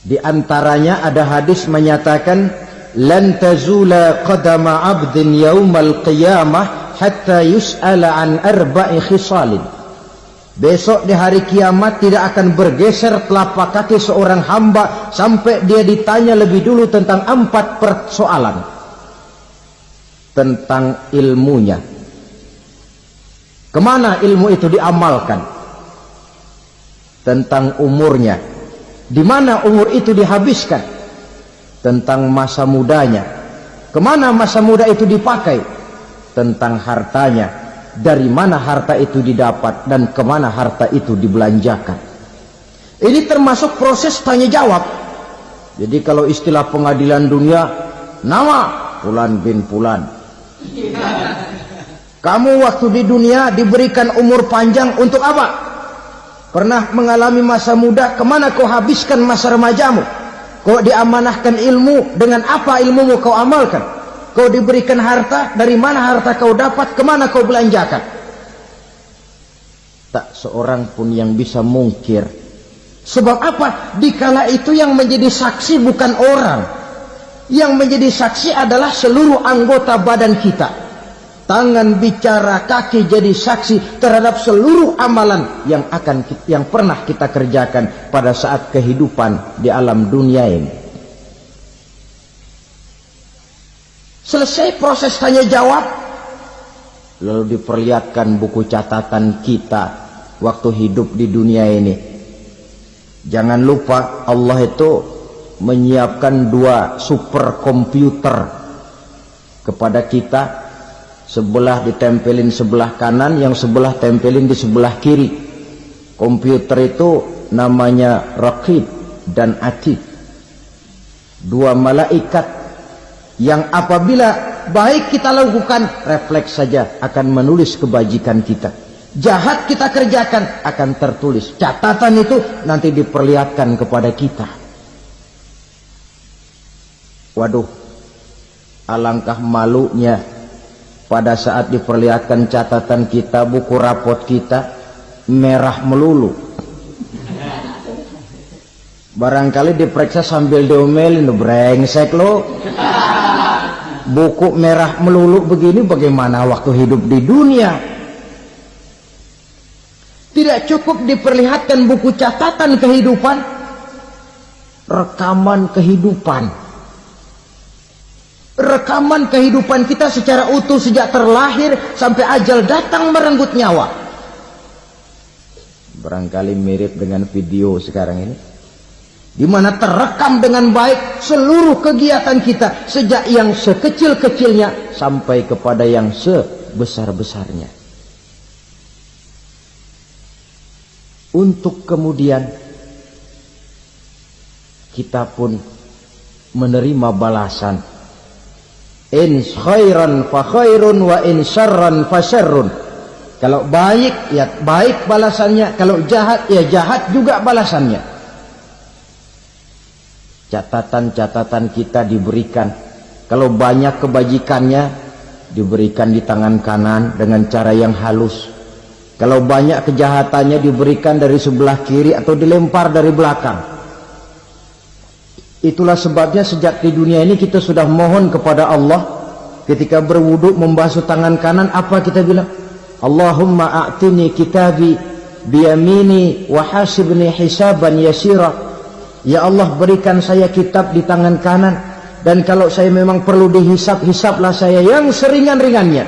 Di antaranya ada hadis menyatakan, lan tazula qadama 'abdin yaumal qiyamah hatta yus'ala an arba'i khisalin. Besok di hari kiamat tidak akan bergeser telapak kaki seorang hamba sampai dia ditanya lebih dulu tentang 4 persoalan. Tentang ilmunya. Kemana ilmu itu diamalkan? Tentang umurnya. Di mana umur itu dihabiskan? Tentang masa mudanya. Kemana masa muda itu dipakai? Tentang hartanya. Dari mana harta itu didapat dan kemana harta itu dibelanjakan. Ini termasuk proses tanya jawab. Jadi kalau istilah pengadilan dunia, nama Fulan bin Fulan. Kamu waktu di dunia diberikan umur panjang untuk apa? Pernah mengalami masa muda, kemana kau habiskan masa remajamu? Kau diamanahkan ilmu, dengan apa ilmumu kau amalkan? Kau diberikan harta, dari mana harta kau dapat, kemana kau belanjakan? Tak seorang pun yang bisa mungkir. Sebab apa? Dikala itu yang menjadi saksi bukan orang. Yang menjadi saksi adalah seluruh anggota badan kita. Tangan bicara, kaki jadi saksi terhadap seluruh amalan yang pernah kita kerjakan pada saat kehidupan di alam dunia ini. Selesai proses tanya jawab, lalu diperlihatkan buku catatan kita waktu hidup di dunia ini. Jangan lupa Allah itu menyiapkan 2 superkomputer kepada kita. Sebelah ditempelin sebelah kanan, yang sebelah tempelin di sebelah kiri. Komputer itu namanya Raqib dan Atid. 2 malaikat yang apabila baik kita lakukan, refleks saja akan menulis kebajikan kita. Jahat kita kerjakan, akan tertulis. Catatan itu nanti diperlihatkan kepada kita. Waduh, alangkah malunya pada saat diperlihatkan catatan kita, buku rapot kita merah melulu. Barangkali diperiksa sambil diomelin, brengsek lo. Buku merah melulu begini, bagaimana waktu hidup di dunia? Tidak cukup diperlihatkan buku catatan kehidupan, rekaman kehidupan. Rekaman kehidupan kita secara utuh sejak terlahir sampai ajal datang merenggut nyawa. Barangkali mirip dengan video sekarang ini, di mana terekam dengan baik seluruh kegiatan kita sejak yang sekecil-kecilnya sampai kepada yang sebesar-besarnya. Untuk kemudian kita pun menerima balasan. In khairan fa khairun wa in syarran fa syarrun. Kalau baik ya baik balasannya, kalau jahat ya jahat juga balasannya. Catatan-catatan kita diberikan. Kalau banyak kebajikannya diberikan di tangan kanan dengan cara yang halus. Kalau banyak kejahatannya diberikan dari sebelah kiri atau dilempar dari belakang. Itulah sebabnya sejak di dunia ini kita sudah mohon kepada Allah. Ketika berwudu membasuh tangan kanan, apa kita bilang? Allahumma a'tini kitabi biyamini wa hasibni hisaban yasira. Ya Allah, berikan saya kitab di tangan kanan, dan kalau saya memang perlu dihisap, hisaplah saya yang seringan-ringannya.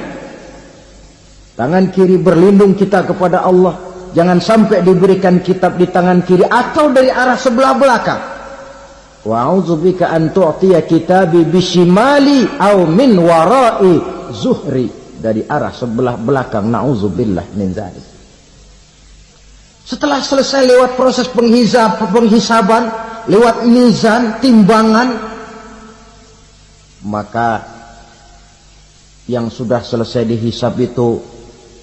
Tangan kiri berlindung kita kepada Allah. Jangan sampai diberikan kitab di tangan kiri atau dari arah sebelah belakang. Wa a'udzubika an tu'tiya kitabi bishimali aw min wara'i zuhri, dari arah sebelah belakang. Na'udzubillah min dzalik. Setelah selesai lewat proses penghisaban, lewat mizan, timbangan, maka yang sudah selesai dihisab itu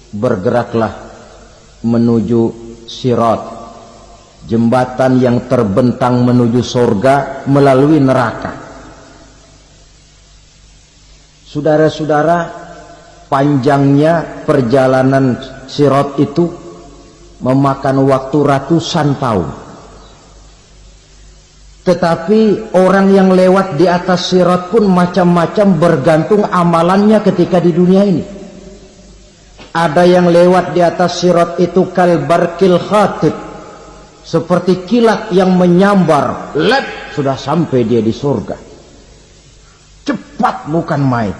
bergeraklah menuju sirat, jembatan yang terbentang menuju surga melalui neraka. Saudara-saudara, panjangnya perjalanan sirat itu memakan waktu ratusan tahun. Tetapi orang yang lewat di atas sirat pun macam-macam, bergantung amalannya ketika di dunia ini. Ada yang lewat di atas sirat itu kalbarkil khatib, seperti kilat yang menyambar, lep, sudah sampai dia di surga. Cepat bukan main.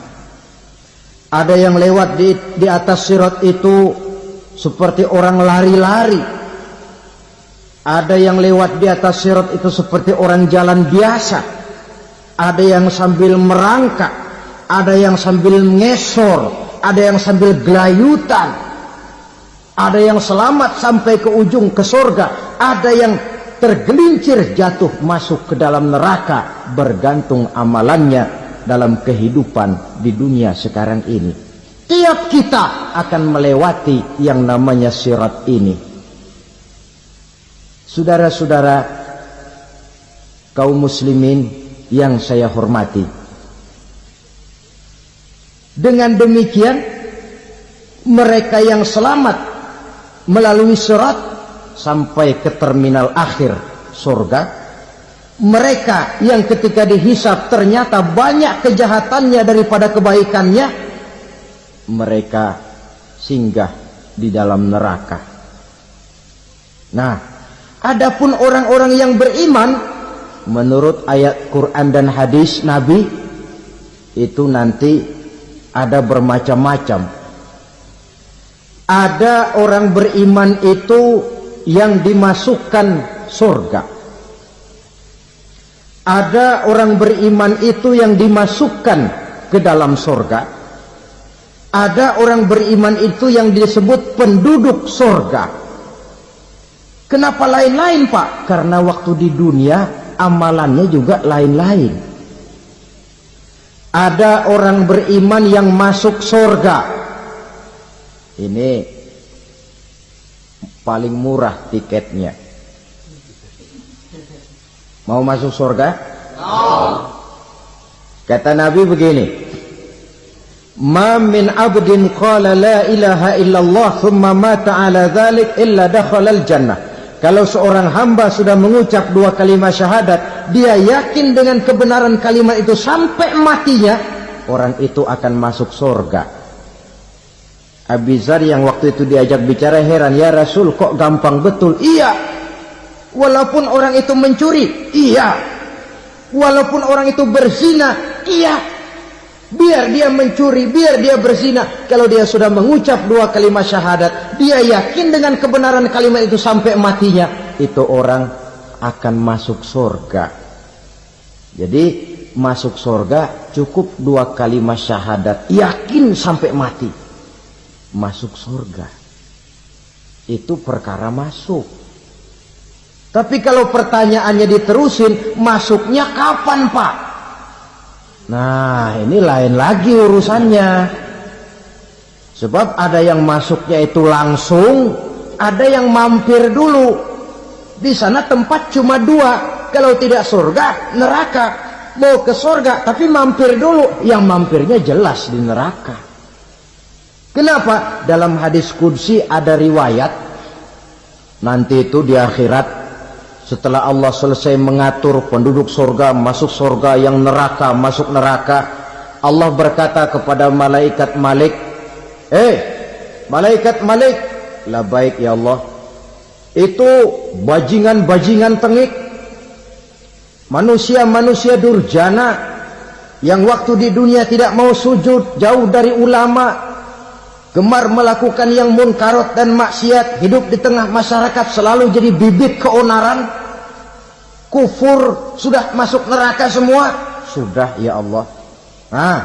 Ada yang lewat di atas sirat itu seperti orang lari-lari. Ada yang lewat di atas sirat itu seperti orang jalan biasa. Ada yang sambil merangkak, ada yang sambil ngesor, ada yang sambil gelayutan, ada yang selamat sampai ke ujung ke surga, ada yang tergelincir jatuh masuk ke dalam neraka, bergantung amalannya dalam kehidupan di dunia sekarang ini. Tiap kita akan melewati yang namanya sirat ini. Saudara-saudara kaum muslimin yang saya hormati, dengan demikian mereka yang selamat melalui sirat sampai ke terminal akhir surga, mereka yang ketika dihisab ternyata banyak kejahatannya daripada kebaikannya, mereka singgah di dalam neraka. Nah, adapun orang-orang yang beriman menurut ayat Quran dan hadis Nabi itu nanti ada bermacam-macam. Ada orang beriman itu yang dimasukkan surga. Ada orang beriman itu yang dimasukkan ke dalam surga. Ada orang beriman itu yang disebut penduduk surga. Kenapa lain-lain, Pak? Karena waktu di dunia amalannya juga lain-lain. Ada orang beriman yang masuk surga. Ini paling murah tiketnya. Mau masuk surga? Kata Nabi begini, ma min abdin qala la ilaha illallah thumma mata ala dhalik illa dakhala al-jannah. Kalau seorang hamba sudah mengucap dua kalimat syahadat, dia yakin dengan kebenaran kalimat itu sampai matinya, orang itu akan masuk surga. Abi Dzar yang waktu itu diajak bicara heran, ya Rasul kok gampang betul? Iya, walaupun orang itu mencuri, iya, walaupun orang itu berzina, iya. Biar dia mencuri, biar dia berzina, kalau dia sudah mengucap dua kalimat syahadat, dia yakin dengan kebenaran kalimat itu sampai matinya, itu orang akan masuk surga. Jadi masuk surga cukup dua kalimat syahadat, yakin sampai mati, masuk surga. Itu perkara masuk. Tapi kalau pertanyaannya diterusin, masuknya kapan, Pak? Nah, ini lain lagi urusannya. Sebab ada yang masuknya itu langsung, ada yang mampir dulu. Di sana tempat cuma dua, kalau tidak surga, neraka. Mau ke surga tapi mampir dulu, yang mampirnya jelas di neraka. Kenapa? Dalam hadis qudsi ada riwayat, nanti itu di akhirat, setelah Allah selesai mengatur penduduk surga masuk surga, yang neraka masuk neraka, Allah berkata kepada malaikat Malik, malaikat Malik, labaik ya Allah, itu bajingan-bajingan tengik, manusia-manusia durjana yang waktu di dunia tidak mau sujud, jauh dari ulama, gemar melakukan yang munkarat dan maksiat, hidup di tengah masyarakat selalu jadi bibit keonaran, kufur, sudah masuk neraka semua. Sudah ya Allah. Nah,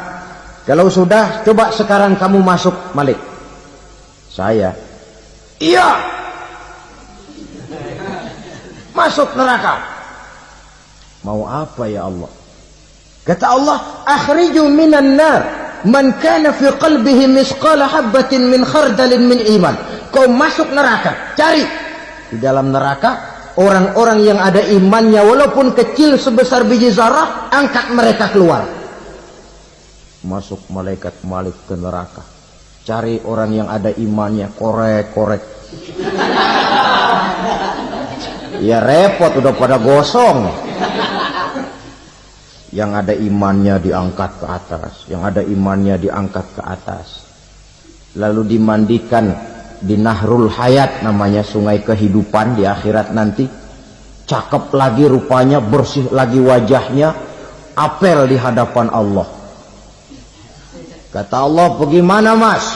kalau sudah, coba sekarang kamu masuk, Malik. Saya, iya, masuk neraka. Mau apa ya Allah? Kata Allah, akhriju minan nar man kana fi qalbihi misqala habatin min khardalin min iman. Kau masuk neraka, cari di dalam neraka orang-orang yang ada imannya walaupun kecil sebesar biji zarah, angkat mereka keluar. Masuk malaikat Malik ke neraka, cari orang yang ada imannya, korek-korek. Ya repot, udah pada gosong. Yang ada imannya diangkat ke atas, yang ada imannya diangkat ke atas, lalu dimandikan di Nahrul Hayat, namanya sungai kehidupan di akhirat nanti. Cakep lagi rupanya, bersih lagi wajahnya, apel di hadapan Allah. Kata Allah, bagaimana mas?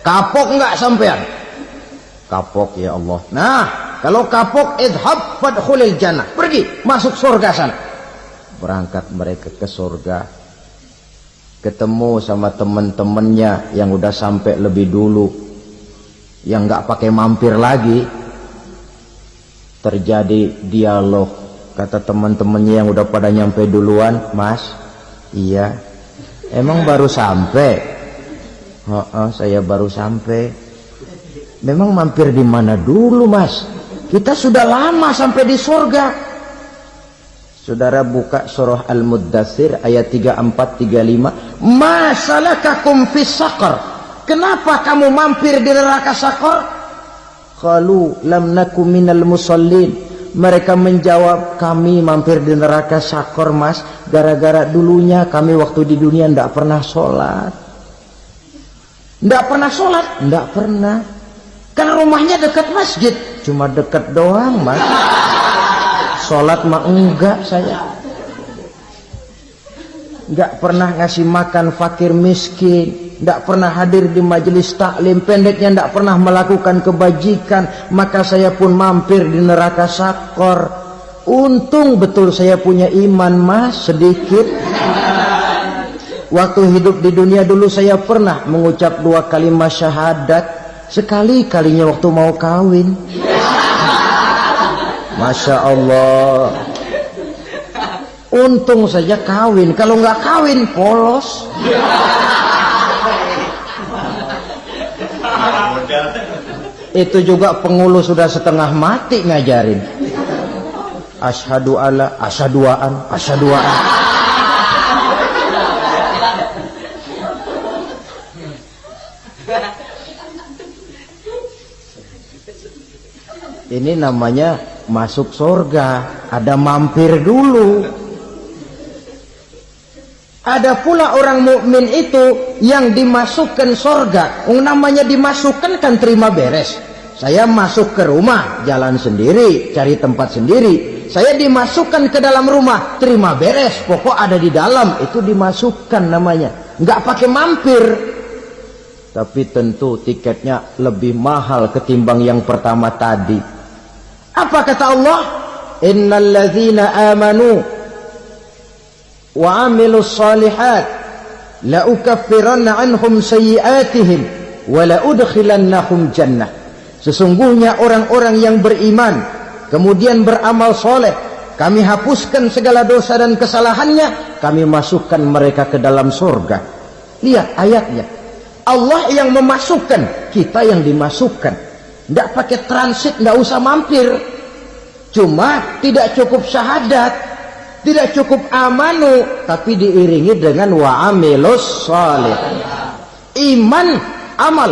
Kapok nggak sampean? Kapok ya Allah. Nah, kalau kapok, idhab fadkhulil jannah, pergi masuk surga sana. Berangkat mereka ke surga, ketemu sama teman-temannya yang udah sampai lebih dulu, yang nggak pakai mampir lagi. Terjadi dialog. Kata teman-temannya yang udah pada nyampe duluan, mas, iya, emang baru sampai? Saya baru sampai. Memang mampir di mana dulu mas? Kita sudah lama sampai di surga. Saudara buka surah Al-Muddathir ayat 34-35. Ma salakakum fis saqar? Kenapa kamu mampir di neraka Saqar? Qalu lam naku minal musallin. Mereka menjawab, kami mampir di neraka Saqar mas, gara-gara dulunya kami waktu di dunia tidak pernah sholat. Tidak pernah sholat? Tidak pernah. Kan rumahnya dekat masjid, cuma dekat doang mas. Sholat mah enggak saya. Enggak pernah ngasih makan fakir miskin, enggak pernah hadir di majelis taklim, pendeknya enggak pernah melakukan kebajikan. Maka saya pun mampir di neraka Saqar. Untung betul saya punya iman mas, sedikit. Waktu hidup di dunia dulu saya pernah mengucap 2 kalimat syahadat. Sekali-kalinya waktu mau kawin. Masya Allah. Untung saja kawin. Kalau nggak kawin polos. Itu juga pengulu sudah setengah mati ngajarin. Asyhadu alla, asyaduaan, asyaduaan. Ini namanya masuk surga, ada mampir dulu. Ada pula orang mukmin itu yang dimasukkan surga. Namanya dimasukkan kan terima beres. Saya masuk ke rumah, jalan sendiri, cari tempat sendiri. Saya dimasukkan ke dalam rumah, terima beres, pokok ada di dalam, itu dimasukkan namanya. Nggak pakai mampir. Tapi tentu tiketnya lebih mahal ketimbang yang pertama tadi. Apa kata Allah? Innal ladzina amanu wa amilus salihat la ukaffiranna anhum sayyi'atihim wa la udkhilannahum jannah. Sesungguhnya orang-orang yang beriman kemudian beramal soleh, kami hapuskan segala dosa dan kesalahannya, kami masukkan mereka ke dalam surga. Lihat ayatnya. Allah yang memasukkan, kita yang dimasukkan. Tidak pakai transit, tidak usah mampir. Cuma tidak cukup syahadat, tidak cukup amanu, tapi diiringi dengan wa'amilus salih. Iman, amal.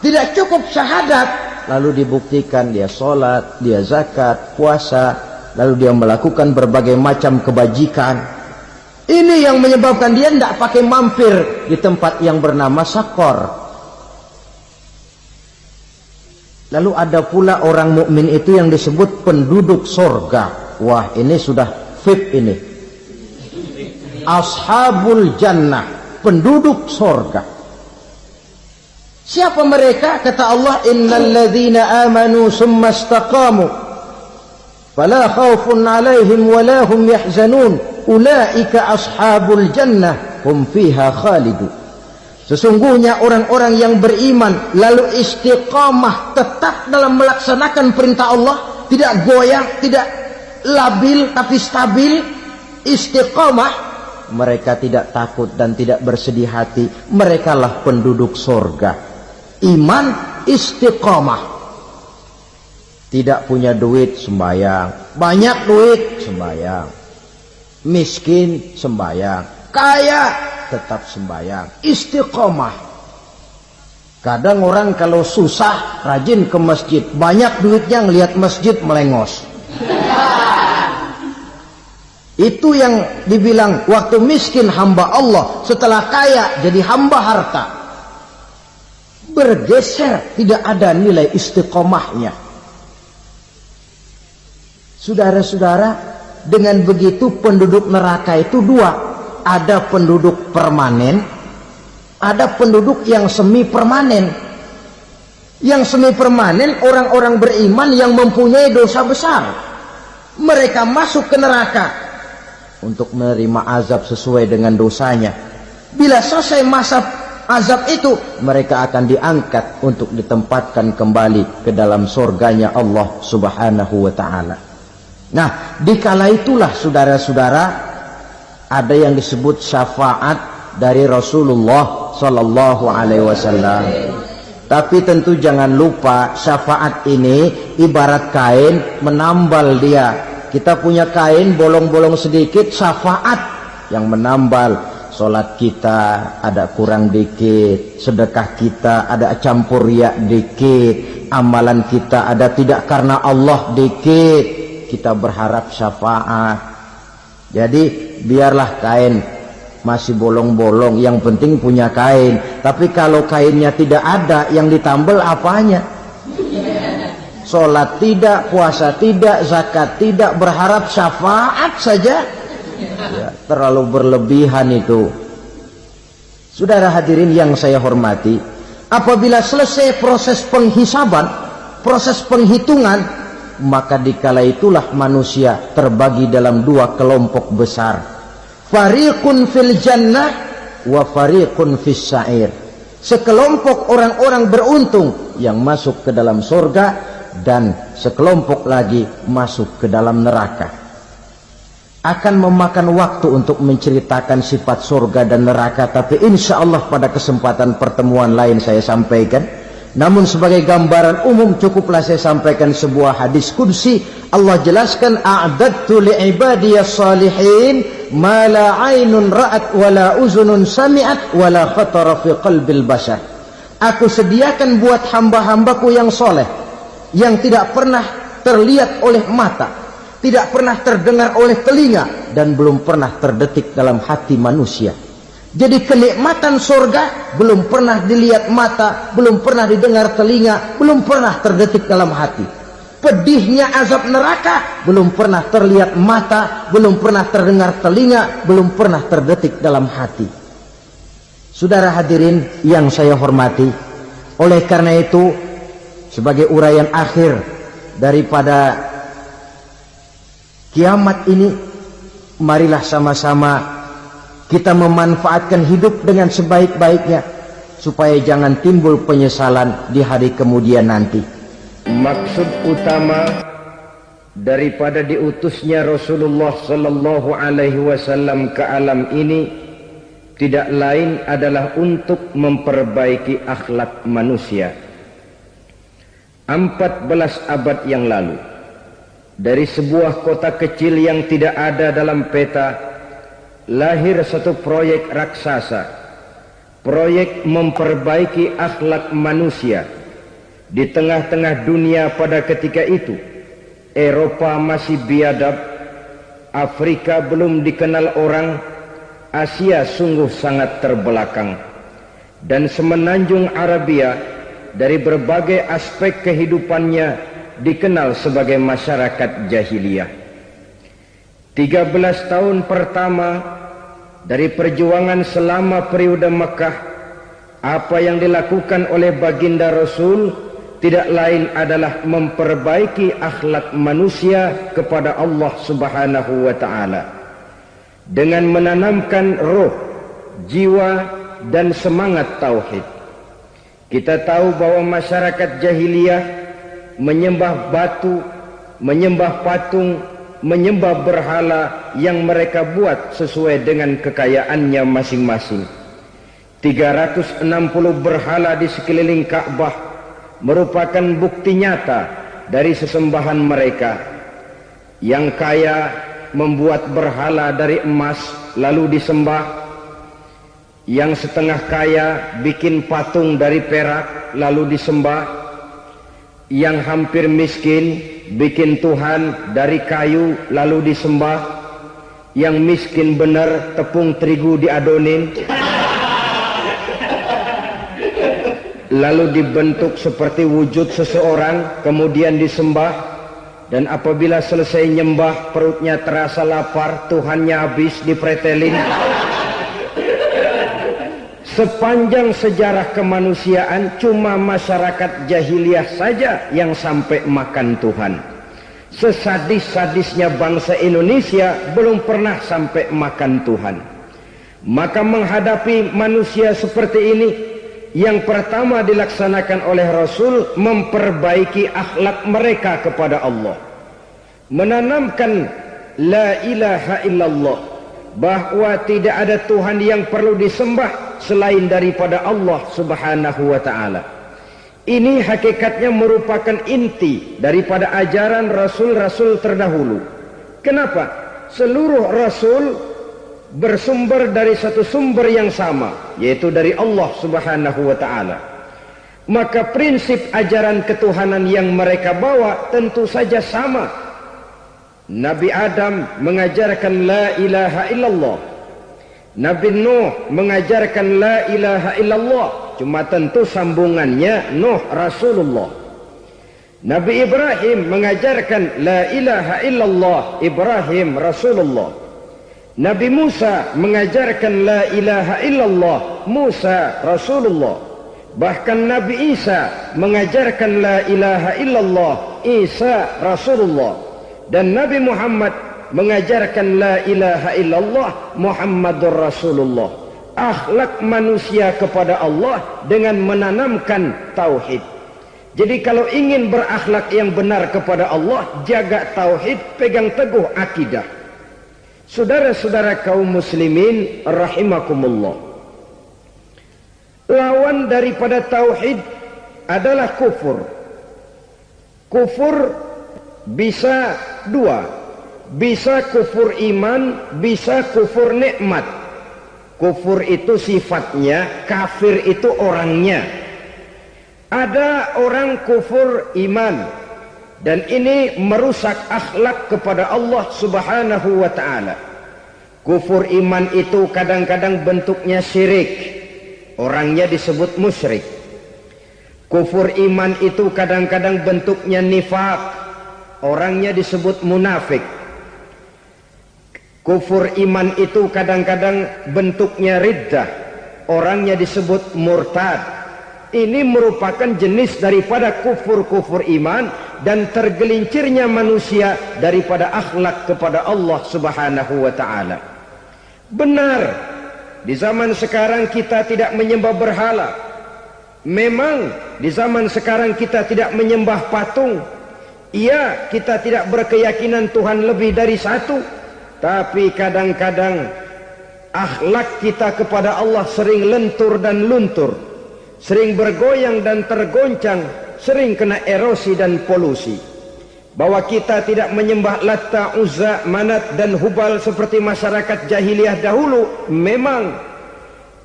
Tidak cukup syahadat, lalu dibuktikan dia sholat, dia zakat, puasa, lalu dia melakukan berbagai macam kebajikan. Ini yang menyebabkan dia tidak pakai mampir di tempat yang bernama Saqar. Lalu ada pula orang mukmin itu yang disebut penduduk surga. Wah, ini sudah VIP ini. Ashabul jannah. penduduk sorga. Siapa mereka? Kata Allah, innal ladzina amanu summa istaqamu fala khaufun 'alaihim wala hum yahzanun ulaika ashabul jannah hum fiha khalidun. Sesungguhnya orang-orang yang beriman lalu istiqamah, tetap dalam melaksanakan perintah Allah, tidak goyang, tidak labil tapi stabil, istiqamah, mereka tidak takut dan tidak bersedih hati. Merekalah penduduk sorga. Iman, istiqamah. Tidak punya duit, sembahyang. Banyak duit, sembahyang. Miskin, sembahyang. Kaya, tetap sembahyang. Istiqamah. Kadang orang kalau susah rajin ke masjid, banyak duitnya ngelihat masjid melengos. Itu yang dibilang waktu miskin hamba Allah, setelah kaya jadi hamba harta. Bergeser, tidak ada nilai istiqomahnya. Saudara-saudara, dengan begitu penduduk neraka itu dua. Ada penduduk permanen, ada penduduk yang semi permanen. Yang semi permanen orang-orang beriman yang mempunyai dosa besar. Mereka masuk ke neraka untuk menerima azab sesuai dengan dosanya. Bila selesai masa azab itu, mereka akan diangkat untuk ditempatkan kembali ke dalam surganya Allah Subhanahu wa ta'ala. Nah, dikala itulah saudara-saudara, ada yang disebut syafaat dari Rasulullah Sallallahu Alaihi Wasallam. Tapi tentu jangan lupa, syafaat ini ibarat kain menambal dia. Kita punya kain bolong-bolong sedikit, syafaat yang menambal. Solat kita ada kurang dikit, sedekah kita ada campur riak dikit, amalan kita ada tidak karena Allah dikit, kita berharap syafaat. Jadi biarlah kain masih bolong-bolong, yang penting punya kain. Tapi kalau kainnya tidak ada, yang ditambal apanya? Solat tidak, puasa tidak, zakat tidak, berharap syafaat saja. Ya, terlalu berlebihan itu. Saudara hadirin yang saya hormati, apabila selesai proses penghisaban, proses penghitungan, maka dikala itulah manusia terbagi dalam dua kelompok besar. Fariqun fil jannah wa fariqun fis sa'ir. Sekelompok orang-orang beruntung yang masuk ke dalam surga, dan sekelompok lagi masuk ke dalam neraka. Akan memakan waktu untuk menceritakan sifat surga dan neraka, tapi insya Allah pada kesempatan pertemuan lain saya sampaikan. Namun sebagai gambaran umum cukuplah saya sampaikan sebuah hadis qudsi. Allah jelaskan, a'dadtu li'ibadiyas salihin ma la aynun ra'at wa la uzunun sami'at wa la khatara fi qalbil bashar. Aku sediakan buat hamba-hambaku yang soleh, yang tidak pernah terlihat oleh mata, tidak pernah terdengar oleh telinga, dan belum pernah terdetik dalam hati manusia. Jadi kenikmatan surga belum pernah dilihat mata, belum pernah didengar telinga, belum pernah terdetik dalam hati. Pedihnya azab neraka belum pernah terlihat mata, belum pernah terdengar telinga, belum pernah terdetik dalam hati. Saudara hadirin yang saya hormati, oleh karena itu sebagai uraian akhir daripada kiamat ini, marilah sama-sama kita memanfaatkan hidup dengan sebaik-baiknya supaya jangan timbul penyesalan di hari kemudian nanti. Maksud utama daripada diutusnya Rasulullah sallallahu alaihi wasallam ke alam ini tidak lain adalah untuk memperbaiki akhlak manusia. 14 abad yang lalu, dari sebuah kota kecil yang tidak ada dalam peta, lahir satu proyek raksasa, proyek memperbaiki akhlak manusia. Di tengah-tengah dunia pada ketika itu, Eropa masih biadab, Afrika belum dikenal orang, Asia sungguh sangat terbelakang, dan semenanjung Arabia dari berbagai aspek kehidupannya dikenal sebagai masyarakat jahiliyah. 13 tahun pertama dari perjuangan selama periode Mekah, apa yang dilakukan oleh baginda Rasul tidak lain adalah memperbaiki akhlak manusia kepada Allah Subhanahu wa taala dengan menanamkan roh, jiwa dan semangat tauhid. Kita tahu bahwa masyarakat jahiliyah menyembah batu, menyembah patung, menyembah berhala yang mereka buat sesuai dengan kekayaannya masing-masing. 360 berhala di sekeliling Ka'bah merupakan bukti nyata dari sesembahan mereka. Yang kaya membuat berhala dari emas lalu disembah. Yang setengah kaya bikin patung dari perak lalu disembah. Yang hampir miskin bikin Tuhan dari kayu lalu disembah. Yang miskin benar tepung terigu diadonin lalu dibentuk seperti wujud seseorang kemudian disembah. Dan apabila selesai nyembah perutnya terasa lapar, Tuhannya habis dipretelin. Sepanjang sejarah kemanusiaan cuma masyarakat jahiliyah saja yang sampai makan Tuhan. Sesadis-sadisnya bangsa Indonesia belum pernah sampai makan Tuhan. Maka menghadapi manusia seperti ini, yang pertama dilaksanakan oleh Rasul memperbaiki akhlak mereka kepada Allah. Menanamkan la ilaha illallah, bahwa tidak ada Tuhan yang perlu disembah selain daripada Allah Subhanahu wa taala. Ini hakikatnya merupakan inti daripada ajaran rasul-rasul terdahulu. Kenapa? Seluruh rasul bersumber dari satu sumber yang sama, yaitu dari Allah Subhanahu wa taala. Maka prinsip ajaran ketuhanan yang mereka bawa tentu saja sama. Nabi Adam mengajarkan la ilaha illallah. Nabi Nuh mengajarkan la ilaha illallah. Cuma tentu sambungannya Nuh Rasulullah. Nabi Ibrahim mengajarkan la ilaha illallah, Ibrahim Rasulullah. Nabi Musa mengajarkan la ilaha illallah, Musa Rasulullah. Bahkan Nabi Isa mengajarkan la ilaha illallah, Isa Rasulullah. Dan Nabi Muhammad mengajarkan la ilaha illallah, Muhammadur Rasulullah. Akhlak manusia kepada Allah dengan menanamkan tauhid. Jadi kalau ingin berakhlak yang benar kepada Allah, jaga tauhid, pegang teguh akidah. Saudara-saudara kaum muslimin rahimakumullah, lawan daripada tauhid adalah kufur. Kufur bisa dua, bisa kufur iman, bisa kufur nikmat. Kufur itu sifatnya, kafir itu orangnya. Ada orang kufur iman, dan ini merusak akhlak kepada Allah Subhanahu wa ta'ala. Kufur iman itu kadang-kadang bentuknya syirik, orangnya disebut musyrik. Kufur iman itu kadang-kadang bentuknya nifaq, orangnya disebut munafik. Kufur iman itu kadang-kadang bentuknya riddah, orangnya disebut murtad. Ini merupakan jenis daripada kufur-kufur iman dan tergelincirnya manusia daripada akhlak kepada Allah Subhanahu wa ta'ala. Benar, di zaman sekarang kita tidak menyembah berhala. Memang di zaman sekarang kita tidak menyembah patung. Iya, kita tidak berkeyakinan Tuhan lebih dari satu. Tapi kadang-kadang akhlak kita kepada Allah sering lentur dan luntur, sering bergoyang dan tergoncang, sering kena erosi dan polusi. Bahwa kita tidak menyembah Latta, Uzza, Manat dan Hubal seperti masyarakat jahiliyah dahulu, memang.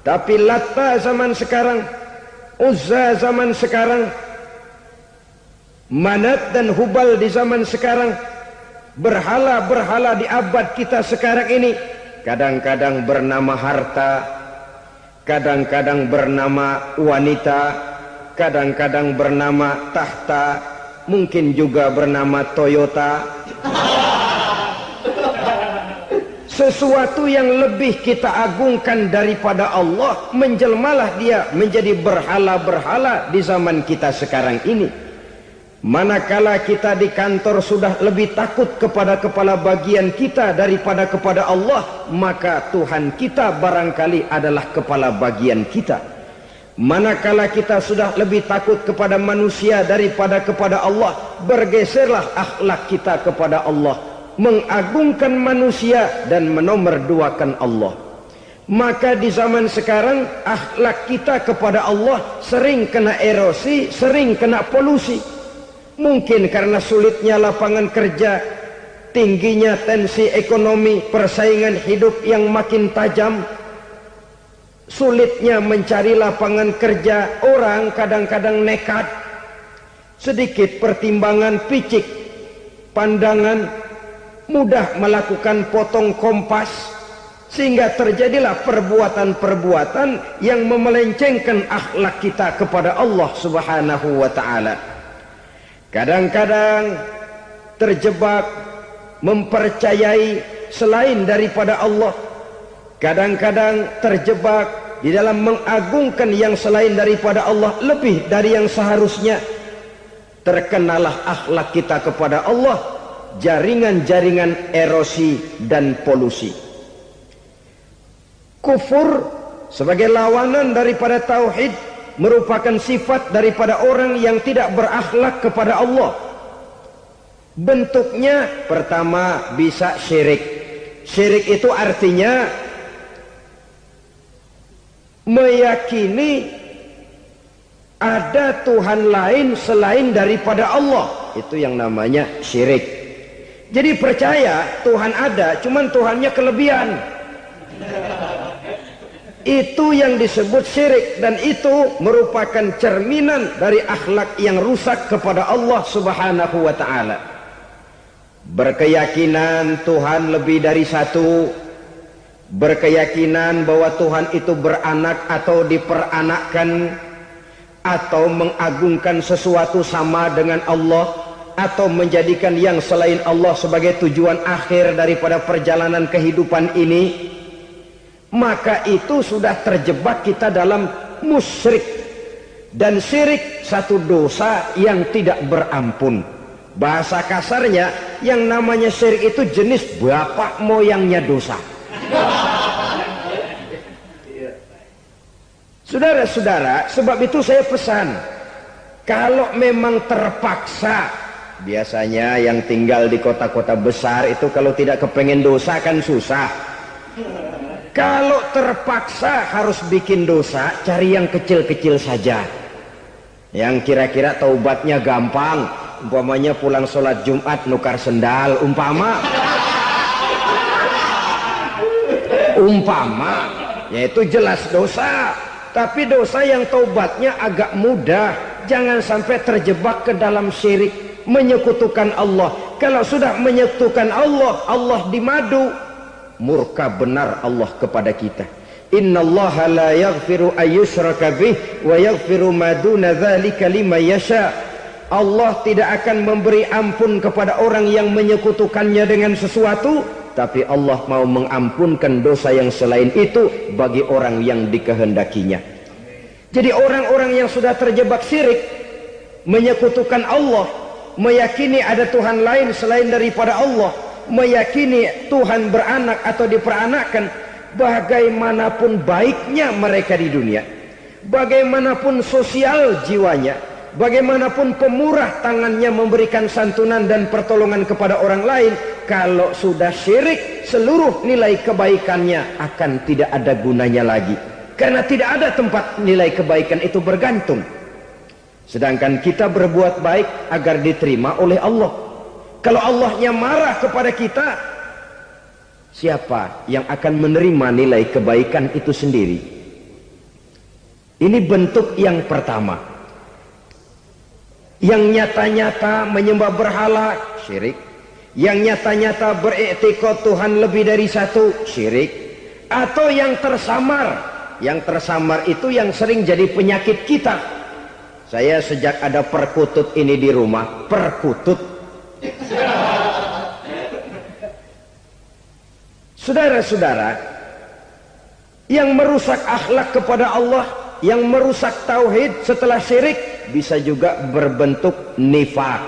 Tapi Latta zaman sekarang, Uzza zaman sekarang, Manat dan Hubal di zaman sekarang, berhala-berhala di abad kita sekarang ini kadang-kadang bernama harta, kadang-kadang bernama wanita, kadang-kadang bernama tahta, mungkin juga bernama Toyota. sesuatu yang lebih kita agungkan daripada Allah, menjelmalah dia menjadi berhala-berhala di zaman kita sekarang ini. Manakala kita di kantor sudah lebih takut kepada kepala bagian kita daripada kepada Allah, maka Tuhan kita barangkali adalah kepala bagian kita. Manakala kita sudah lebih takut kepada manusia daripada kepada Allah, bergeserlah akhlak kita kepada Allah, mengagungkan manusia dan menomorduakan Allah. Maka di zaman sekarang akhlak kita kepada Allah sering kena erosi, sering kena polusi. Mungkin karena sulitnya lapangan kerja, tingginya tensi ekonomi, persaingan hidup yang makin tajam, sulitnya mencari lapangan kerja, orang kadang-kadang nekat, sedikit pertimbangan, picik pandangan, mudah melakukan potong kompas, sehingga terjadilah perbuatan-perbuatan yang memelencengkan akhlak kita kepada Allah Subhanahu wa ta'ala. Kadang-kadang terjebak mempercayai selain daripada Allah, kadang-kadang terjebak di dalam mengagungkan yang selain daripada Allah lebih dari yang seharusnya. Terkenalah akhlak kita kepada Allah jaringan-jaringan erosi dan polusi. Kufur sebagai lawanan daripada tauhid merupakan sifat daripada orang yang tidak berakhlak kepada Allah. Bentuknya pertama bisa syirik. Syirik itu artinya meyakini ada Tuhan lain selain daripada Allah. Itu yang namanya syirik. Jadi percaya Tuhan ada, cuman Tuhannya kelebihan. Itu yang disebut syirik, dan itu merupakan cerminan dari akhlak yang rusak kepada Allah Subhanahu wa ta'ala. Berkeyakinan Tuhan lebih dari satu, berkeyakinan bahwa Tuhan itu beranak atau diperanakkan, atau mengagungkan sesuatu sama dengan Allah, atau menjadikan yang selain Allah sebagai tujuan akhir daripada perjalanan kehidupan ini, maka itu sudah terjebak kita dalam musyrik. Dan syirik satu dosa yang tidak berampun. Bahasa kasarnya, yang namanya syirik itu jenis bapak moyangnya dosa. Saudara-saudara, sebab itu saya pesan, kalau memang terpaksa, biasanya yang tinggal di kota-kota besar itu kalau tidak kepengen dosa kan susah. Kalau terpaksa harus bikin dosa, cari yang kecil-kecil saja, yang kira-kira taubatnya gampang. Umpamanya pulang sholat Jumat nukar sendal, umpama yaitu jelas dosa. Tapi dosa yang taubatnya agak mudah. Jangan sampai terjebak ke dalam syirik, menyekutukan Allah. Kalau sudah menyekutukan Allah, Allah dimadu, murka benar Allah kepada kita. Innallaha la yaghfiru ayyushraka bih wa yaghfiru ma duna dzalika liman yasha. Allah tidak akan memberi ampun kepada orang yang menyekutukannya dengan sesuatu, tapi Allah mau mengampunkan dosa yang selain itu bagi orang yang dikehendakinya. Jadi orang-orang yang sudah terjebak syirik, menyekutukan Allah, meyakini ada Tuhan lain selain daripada Allah, meyakini Tuhan beranak atau diperanakkan, bagaimanapun baiknya mereka di dunia, bagaimanapun sosial jiwanya, bagaimanapun pemurah tangannya memberikan santunan dan pertolongan kepada orang lain, kalau sudah syirik, seluruh nilai kebaikannya akan tidak ada gunanya lagi, karena tidak ada tempat nilai kebaikan itu bergantung. Sedangkan kita berbuat baik agar diterima oleh Allah. Kalau Allahnya marah kepada kita, siapa yang akan menerima nilai kebaikan itu sendiri? Ini bentuk yang pertama. Yang nyata-nyata menyembah berhala, syirik. Yang nyata-nyata beriktikad Tuhan lebih dari satu, syirik. Atau yang tersamar. Yang tersamar itu yang sering jadi penyakit kita. Saya sejak ada perkutut ini di rumah, perkutut, Saudara-saudara, yang merusak akhlak kepada Allah, yang merusak tauhid setelah syirik, bisa juga berbentuk nifak.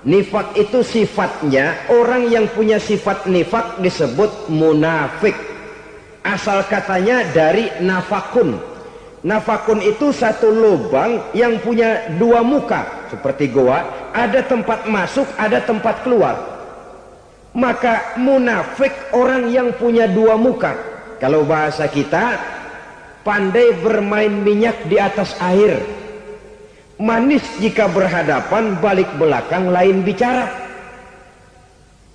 Nifak itu sifatnya, orang yang punya sifat nifak disebut munafik. Asal katanya dari nafakun. Nafakun itu satu lubang yang punya dua muka, seperti goa, ada tempat masuk, ada tempat keluar. Maka munafik orang yang punya dua muka. Kalau bahasa kita, pandai bermain minyak di atas air. Manis jika berhadapan, balik belakang lain bicara.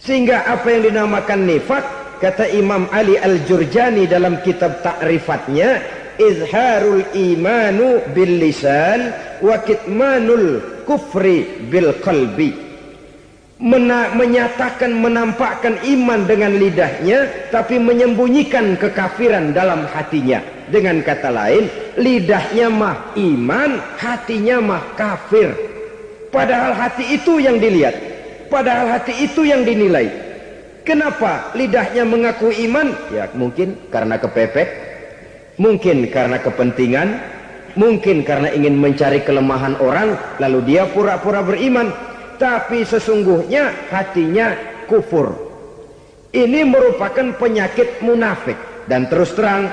Sehingga apa yang dinamakan nifak, kata Imam Ali Al-Jurjani dalam kitab ta'rifatnya, izharul imanu bil lisan wa kitmanul kufri bil qalbi. Menyatakan, menampakkan iman dengan lidahnya, tapi menyembunyikan kekafiran dalam hatinya. Dengan kata lain, lidahnya mah iman, hatinya mah kafir. Padahal hati itu yang dilihat, padahal hati itu yang dinilai. Kenapa lidahnya mengaku iman? Ya mungkin karena kepepet, mungkin karena kepentingan, mungkin karena ingin mencari kelemahan orang, lalu dia pura-pura beriman. Tapi sesungguhnya hatinya kufur. Ini merupakan penyakit munafik. Dan terus terang,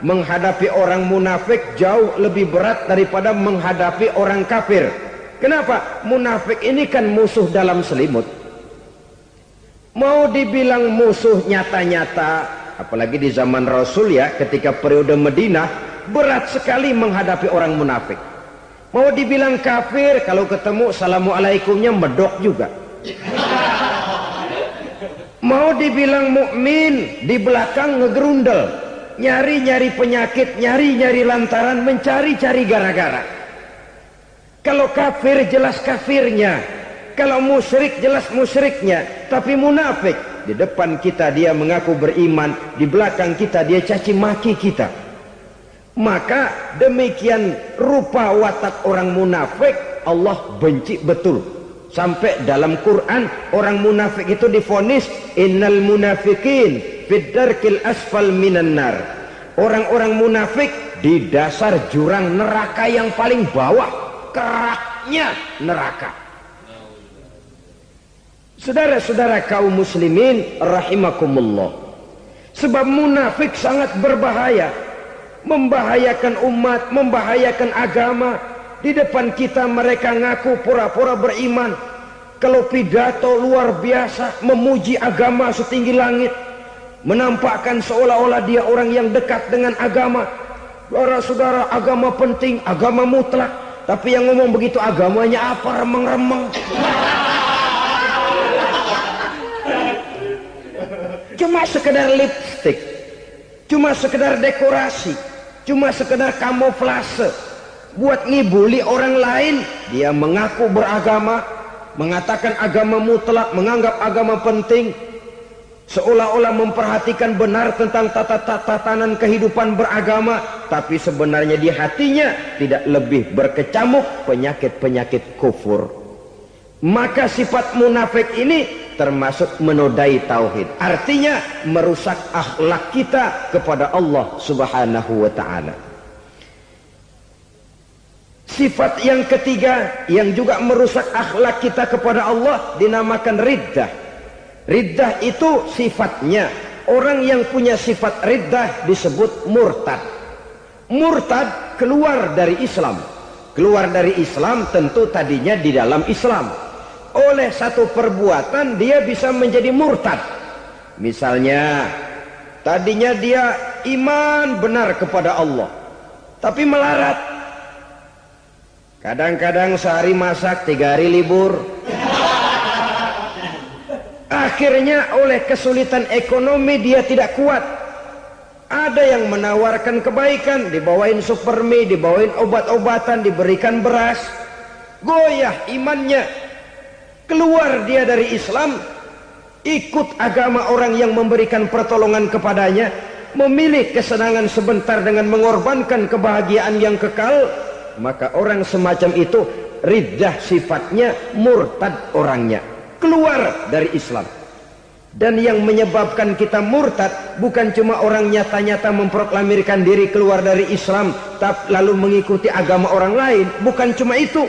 menghadapi orang munafik jauh lebih berat daripada menghadapi orang kafir. Kenapa? Munafik ini kan musuh dalam selimut. Mau dibilang musuh nyata-nyata, apalagi di zaman Rasul ya, ketika periode Madinah, berat sekali menghadapi orang munafik. Mau dibilang kafir, kalau ketemu assalamualaikumnya medok juga. Mau dibilang mukmin, di belakang ngegerundel, nyari-nyari penyakit, nyari-nyari lantaran, mencari-cari gara-gara. Kalau kafir jelas kafirnya, kalau musyrik jelas musyriknya. Tapi munafik, di depan kita dia mengaku beriman, di belakang kita dia caci maki kita. Maka demikian rupa watak orang munafik, Allah benci betul. Sampai dalam Quran orang munafik itu divonis innal munafiqin fid darkil asfal minan nar. Orang-orang munafik di dasar jurang neraka yang paling bawah, keraknya neraka. Saudara-saudara kaum muslimin rahimakumullah, sebab munafik sangat berbahaya, membahayakan umat, membahayakan agama. Di depan kita mereka ngaku pura-pura beriman, kalau pidato luar biasa, memuji agama setinggi langit, menampakkan seolah-olah dia orang yang dekat dengan agama. Saudara-saudara, agama penting, agama mutlak. Tapi yang ngomong begitu agamanya apa? Remeng-remeng. Cuma sekedar lipstick, cuma sekedar dekorasi, cuma sekedar kamuflase, buat ngibuli orang lain. Dia mengaku beragama, mengatakan agama mutlak, menganggap agama penting, seolah-olah memperhatikan benar tentang tatanan kehidupan beragama, tapi sebenarnya di hatinya tidak lebih berkecamuk penyakit-penyakit kufur. Maka sifat munafik ini termasuk menodai tauhid, artinya merusak akhlak kita kepada Allah Subhanahu wa ta'ala. Sifat yang ketiga yang juga merusak akhlak kita kepada Allah dinamakan riddah. Riddah itu sifatnya, orang yang punya sifat riddah disebut murtad. Murtad keluar dari Islam. Keluar dari Islam tentu tadinya di dalam Islam. Oleh satu perbuatan dia bisa menjadi murtad. Misalnya tadinya dia iman benar kepada Allah, tapi melarat. Kadang-kadang sehari masak, 3 hari libur. Akhirnya oleh kesulitan ekonomi dia tidak kuat. Ada yang menawarkan kebaikan, dibawain supermi, dibawain obat-obatan, diberikan beras. Goyah imannya. Keluar dia dari Islam, ikut agama orang yang memberikan pertolongan kepadanya, memilih kesenangan sebentar dengan mengorbankan kebahagiaan yang kekal. Maka orang semacam itu riddah sifatnya, murtad orangnya, keluar dari Islam. Dan yang menyebabkan kita murtad bukan cuma orang nyata-nyata memproklamirkan diri keluar dari Islam lalu mengikuti agama orang lain. Bukan cuma itu.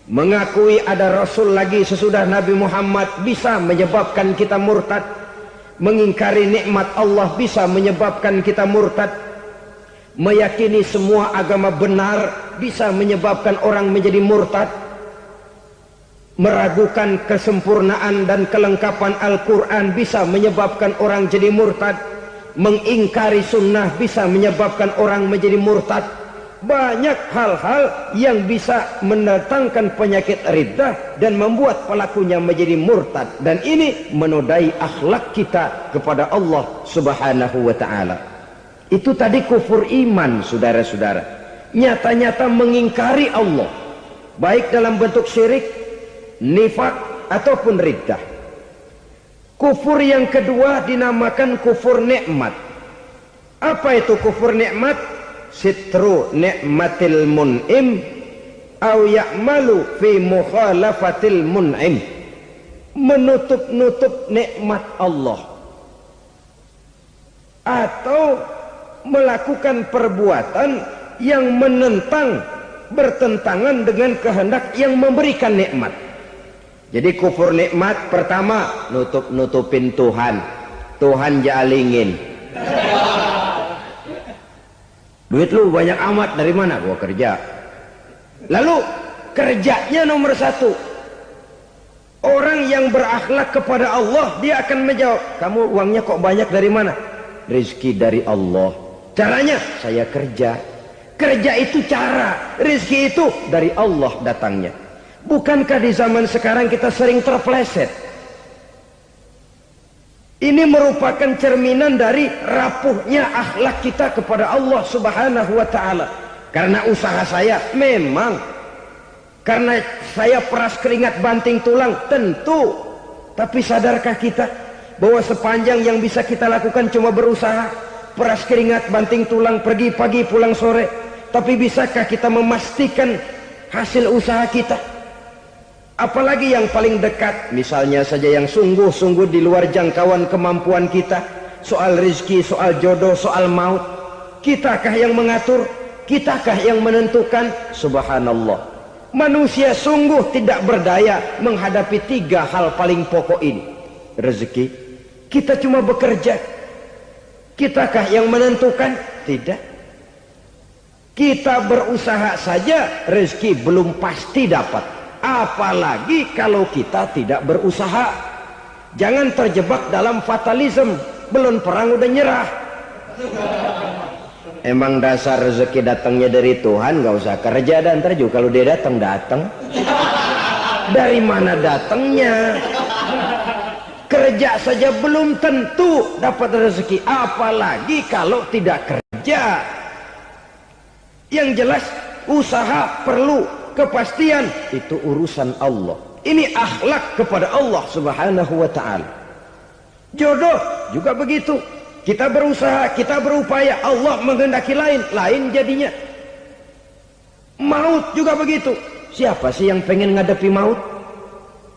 Mengakui ada Rasul lagi sesudah Nabi Muhammad bisa menyebabkan kita murtad. Mengingkari nikmat Allah bisa menyebabkan kita murtad. Meyakini semua agama benar bisa menyebabkan orang menjadi murtad. Meragukan kesempurnaan dan kelengkapan Al-Quran bisa menyebabkan orang jadi murtad. Mengingkari sunnah bisa menyebabkan orang menjadi murtad. Banyak hal-hal yang bisa mendatangkan penyakit riddah dan membuat pelakunya menjadi murtad. Dan ini menodai akhlak kita kepada Allah Subhanahu wa ta'ala. Itu tadi kufur iman, saudara-saudara. Nyata-nyata mengingkari Allah, baik dalam bentuk syirik, nifak ataupun riddah. Kufur yang kedua dinamakan kufur nikmat. Apa itu kufur nikmat? Sitru nikmatil mun'im au ya'malu fi mukhalafatil mun'im. Menutup-nutup nikmat Allah atau melakukan perbuatan yang menentang, bertentangan dengan kehendak yang memberikan nikmat. Jadi kufur nikmat pertama nutup-nutupin Tuhan. Tuhan jalingin. Duit lu banyak amat dari mana? Gua kerja. Lalu kerjanya nomor satu. Orang yang berakhlak kepada Allah dia akan menjawab, kamu uangnya kok banyak dari mana? Rizki dari Allah. Caranya saya kerja. Kerja itu cara, rizki itu dari Allah datangnya. Bukankah di zaman sekarang kita sering terpeleset? Ini merupakan cerminan dari rapuhnya akhlak kita kepada Allah Subhanahu wa ta'ala. Karena usaha saya memang, karena saya peras keringat banting tulang, tentu. Tapi sadarkah kita bahwa sepanjang yang bisa kita lakukan cuma berusaha, peras keringat banting tulang, pergi pagi pulang sore? Tapi bisakah kita memastikan hasil usaha kita? Apalagi yang paling dekat, misalnya saja yang sungguh-sungguh di luar jangkauan kemampuan kita, soal rizki, soal jodoh, soal maut. Kitakah yang mengatur? Kitakah yang menentukan? Subhanallah. Manusia sungguh tidak berdaya menghadapi tiga hal paling pokok ini. Rezeki, kita cuma bekerja. Kitakah yang menentukan? Tidak. Kita berusaha saja, rezeki belum pasti dapat. Apalagi kalau kita tidak berusaha. Jangan terjebak dalam fatalisme. Belum perang udah nyerah. Emang dasar rezeki datangnya dari Tuhan, gak usah kerja. Dan ntar juga kalau dia datang. Dari mana datangnya? Kerja saja belum tentu dapat rezeki. Apalagi kalau tidak kerja. Yang jelas usaha perlu kepastian, itu urusan Allah. Ini akhlak kepada Allah Subhanahu wa ta'ala. Jodoh juga begitu. Kita berusaha, kita berupaya, Allah menghendaki lain, lain jadinya. Maut juga begitu. Siapa sih yang pengen ngadepi maut?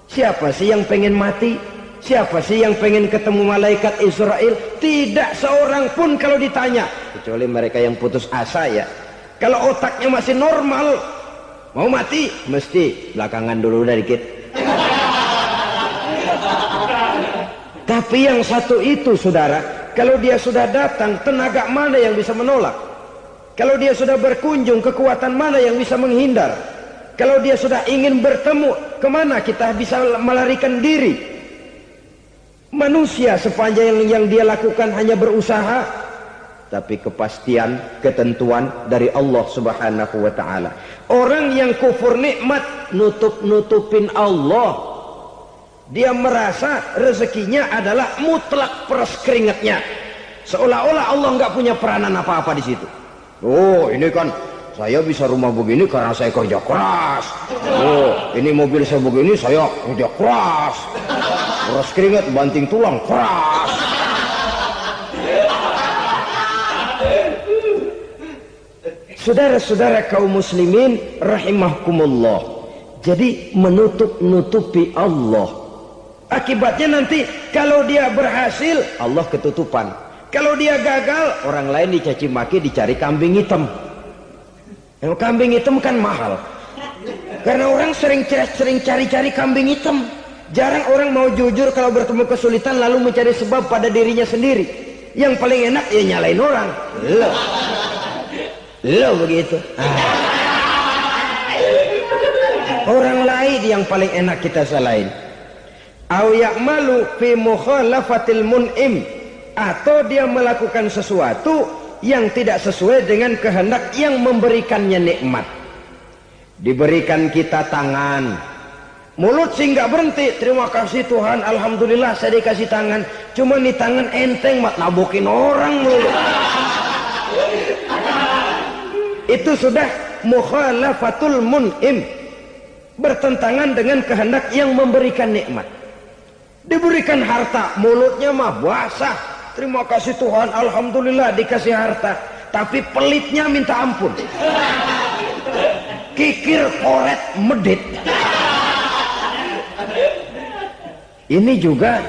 Siapa sih yang pengen mati? Siapa sih yang pengen ketemu malaikat Israel? Tidak seorang pun kalau ditanya, kecuali mereka yang putus asa ya. Kalau otaknya masih normal, mau mati mesti belakangan dulu udah dikit. Tapi yang satu itu saudara, kalau dia sudah datang, tenaga mana yang bisa menolak? Kalau dia sudah berkunjung, kekuatan mana yang bisa menghindar? Kalau dia sudah ingin bertemu, kemana kita bisa melarikan diri? Manusia sepanjang yang dia lakukan hanya berusaha. Tapi kepastian, ketentuan dari Allah Subhanahu wa ta'ala. Orang yang kufur nikmat, nutup-nutupin Allah. Dia merasa rezekinya adalah mutlak peras keringatnya. Seolah-olah Allah nggak punya peranan apa-apa di situ. Oh, ini kan saya bisa rumah begini karena saya kerja keras. Oh, ini mobil saya begini saya kerja keras. Peras keringat, banting tulang, keras. Saudara-saudara kaum muslimin rahimahkumullah. Jadi menutup-nutupi Allah Akibatnya nanti kalau dia berhasil, Allah ketutupan. Kalau dia gagal, orang lain dicaci maki, dicari kambing hitam. Yang kambing hitam kan mahal. Karena orang sering cari-cari kambing hitam. Jarang orang mau jujur kalau bertemu kesulitan lalu mencari sebab pada dirinya sendiri. Yang paling enak ya nyalain orang. Lo begitu. Orang lain yang paling enak kita salahin. Au ya'malu fi mukhalafatil mun'im, atau dia melakukan sesuatu yang tidak sesuai dengan kehendak yang memberikannya nikmat. Diberikan kita tangan, mulut sih nggak berhenti, terima kasih Tuhan, alhamdulillah saya dikasih tangan. Cuma nih tangan enteng mat nabokin orang mulu. Itu sudah mukhalafatul mun'im, bertentangan dengan kehendak yang memberikan nikmat. Diberikan harta, mulutnya mah basah, terima kasih Tuhan, alhamdulillah dikasih harta, tapi pelitnya minta ampun, kikir koret medit. Ini juga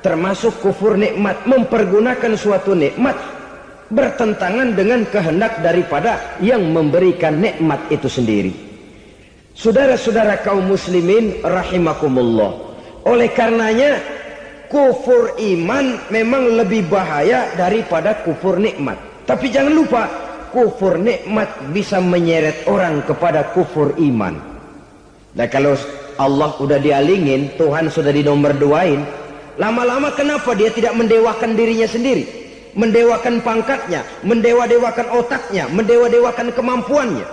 termasuk kufur nikmat, mempergunakan suatu nikmat bertentangan dengan kehendak daripada yang memberikan nikmat itu sendiri. Saudara-saudara kaum muslimin rahimakumullah, oleh karenanya kufur iman memang lebih bahaya daripada kufur nikmat. Tapi jangan lupa, kufur nikmat bisa menyeret orang kepada kufur iman. Nah kalau Allah udah dialingin, Tuhan sudah dinomor duain, lama-lama kenapa dia tidak mendewakan dirinya sendiri, mendewakan pangkatnya, mendewa-dewakan otaknya, mendewa-dewakan kemampuannya?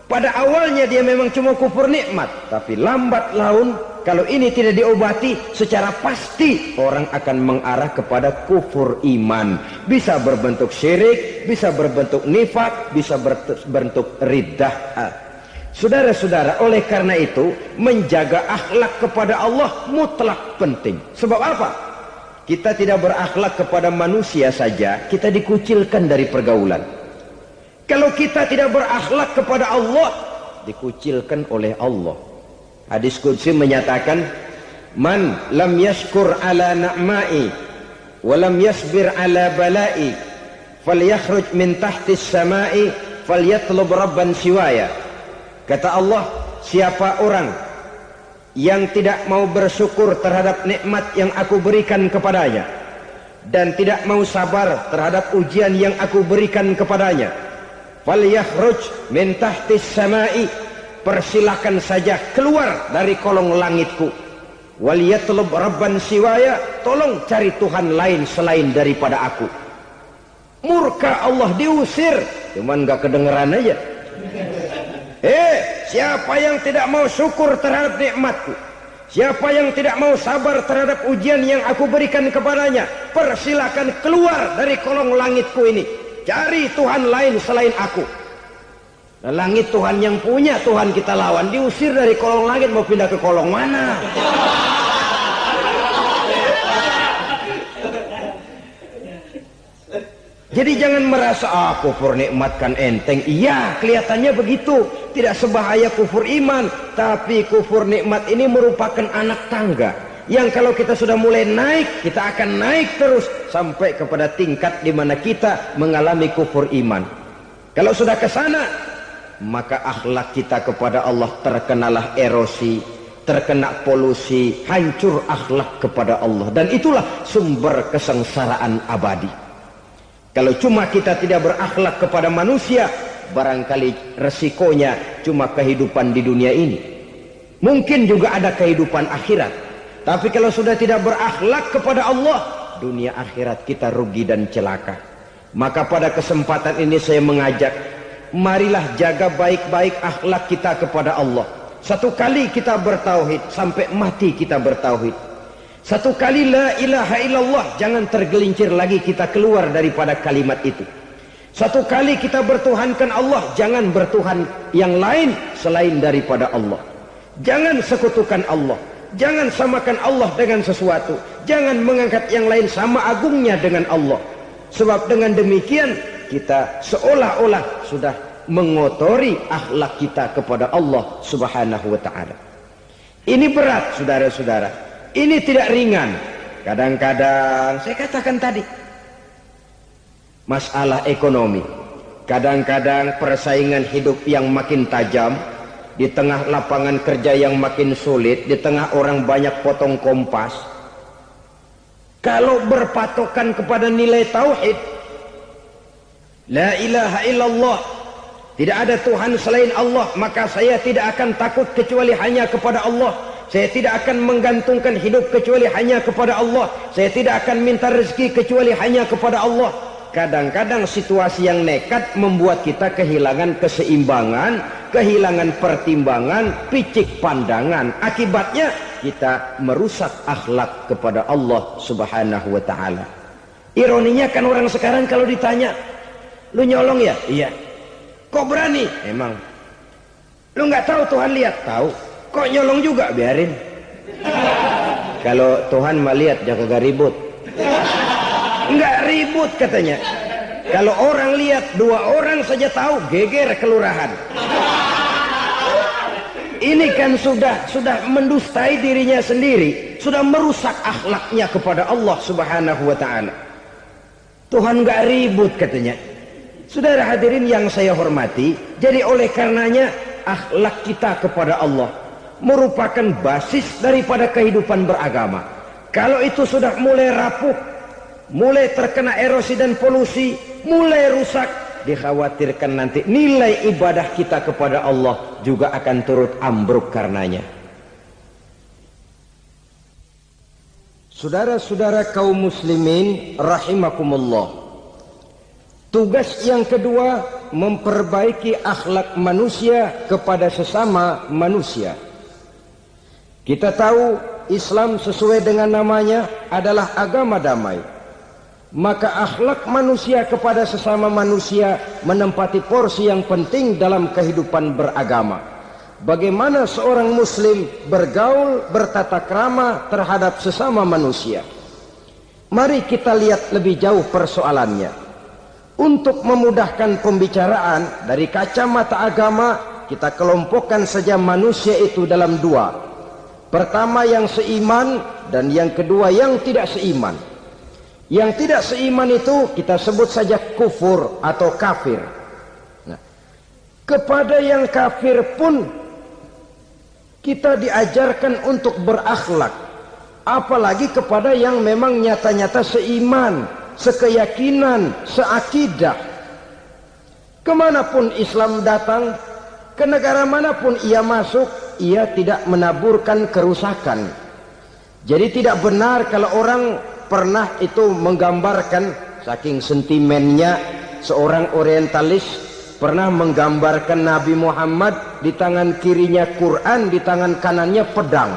Pada awalnya dia memang cuma kufur nikmat, tapi lambat laun kalau ini tidak diobati secara pasti orang akan mengarah kepada kufur iman. Bisa berbentuk syirik, bisa berbentuk nifak, bisa berbentuk riddah. Saudara-saudara, oleh karena itu menjaga akhlak kepada Allah mutlak penting. Sebab apa? Kita tidak berakhlak kepada manusia saja, kita dikucilkan dari pergaulan. Kalau kita tidak berakhlak kepada Allah, dikucilkan oleh Allah. Hadis qudsi menyatakan, man lam yashkur ala na'mai wa lam yasbir ala balai falyakhruj min tahtis samai falyatlub rabban siwaya. Kata Allah, siapa orang yang tidak mau bersyukur terhadap nikmat yang aku berikan kepadanya dan tidak mau sabar terhadap ujian yang aku berikan kepadanya, falyakhruj min tahtis samai, persilahkan saja keluar dari kolong langitku, waliyatlub rabban siwaya, tolong cari Tuhan lain selain daripada aku. Murka Allah, diusir, cuman gak kedengeran aja. Siapa yang tidak mau syukur terhadap nikmatku, siapa yang tidak mau sabar terhadap ujian yang aku berikan kepadanya, persilahkan keluar dari kolong langitku ini, cari Tuhan lain selain aku. Nah, langit Tuhan yang punya, Tuhan kita lawan, diusir dari kolong langit, mau pindah ke kolong mana? Jadi jangan merasa kufur nikmat kan enteng. Iya, kelihatannya begitu, tidak sebahaya kufur iman. Tapi kufur nikmat ini merupakan anak tangga yang kalau kita sudah mulai naik, kita akan naik terus sampai kepada tingkat di mana kita mengalami kufur iman. Kalau sudah ke sana, maka akhlak kita kepada Allah terkenalah erosi, terkena polusi, hancur akhlak kepada Allah, dan itulah sumber kesengsaraan abadi. Kalau cuma kita tidak berakhlak kepada manusia, barangkali resikonya cuma kehidupan di dunia ini. Mungkin juga ada kehidupan akhirat. Tapi kalau sudah tidak berakhlak kepada Allah, dunia akhirat kita rugi dan celaka. Maka pada kesempatan ini saya mengajak, marilah jaga baik-baik akhlak kita kepada Allah. Satu kali kita bertauhid, sampai mati kita bertauhid. Satu kali la ilaha illallah, jangan tergelincir lagi kita keluar daripada kalimat itu. Satu kali kita bertuhankan Allah, jangan bertuhan yang lain selain daripada Allah. Jangan sekutukan Allah, jangan samakan Allah dengan sesuatu, jangan mengangkat yang lain sama agungnya dengan Allah. Sebab dengan demikian kita seolah-olah sudah mengotori akhlak kita kepada Allah subhanahu wa ta'ala. Ini berat, saudara-saudara. Ini tidak ringan. Kadang-kadang saya katakan tadi, masalah ekonomi. Kadang-kadang persaingan hidup yang makin tajam, di tengah lapangan kerja yang makin sulit, di tengah orang banyak potong kompas. Kalau berpatokan kepada nilai tauhid, la ilaha illallah, tidak ada Tuhan selain Allah, maka saya tidak akan takut kecuali hanya kepada Allah. Saya tidak akan menggantungkan hidup kecuali hanya kepada Allah. Saya tidak akan minta rezeki kecuali hanya kepada Allah. Kadang-kadang situasi yang nekat membuat kita kehilangan keseimbangan, kehilangan pertimbangan, picik pandangan. Akibatnya kita merusak akhlak kepada Allah Subhanahu wa ta'ala. Ironinya kan orang sekarang kalau ditanya, lu nyolong ya? Iya. Kok berani? Emang. Lu nggak tahu Tuhan lihat? Tahu. Kok nyolong juga? Biarin. Kalau Tuhan mah lihat, jangan kagak ribut. Nggak ribut katanya. Kalau orang lihat, 2 orang saja tahu, geger kelurahan. Ini kan sudah mendustai dirinya sendiri, sudah merusak akhlaknya kepada Allah Subhanahu wa ta'ala. Tuhan nggak ribut katanya. Saudara hadirin yang saya hormati, jadi oleh karenanya akhlak kita kepada Allah merupakan basis daripada kehidupan beragama. Kalau itu sudah mulai rapuh, mulai terkena erosi dan polusi, mulai rusak, dikhawatirkan nanti nilai ibadah kita kepada Allah juga akan turut ambruk karenanya. Saudara-saudara kaum muslimin rahimakumullah, tugas yang kedua memperbaiki akhlak manusia kepada sesama manusia. Kita tahu Islam sesuai dengan namanya adalah agama damai. Maka akhlak manusia kepada sesama manusia menempati porsi yang penting dalam kehidupan beragama. Bagaimana seorang muslim bergaul, bertata krama terhadap sesama manusia. Mari kita lihat lebih jauh persoalannya. Untuk memudahkan pembicaraan dari kacamata agama, kita kelompokkan saja manusia itu dalam 2. Pertama yang seiman dan yang kedua yang tidak seiman. Yang tidak seiman itu kita sebut saja kufur atau kafir. Nah, kepada yang kafir pun kita diajarkan untuk berakhlak. Apalagi kepada yang memang nyata-nyata seiman, sekeyakinan, seakidah. Kemanapun Islam datang, ke negara manapun ia masuk, ia tidak menaburkan kerusakan. Jadi tidak benar kalau orang pernah itu menggambarkan, saking sentimennya seorang orientalis pernah menggambarkan Nabi Muhammad di tangan kirinya Quran, di tangan kanannya pedang,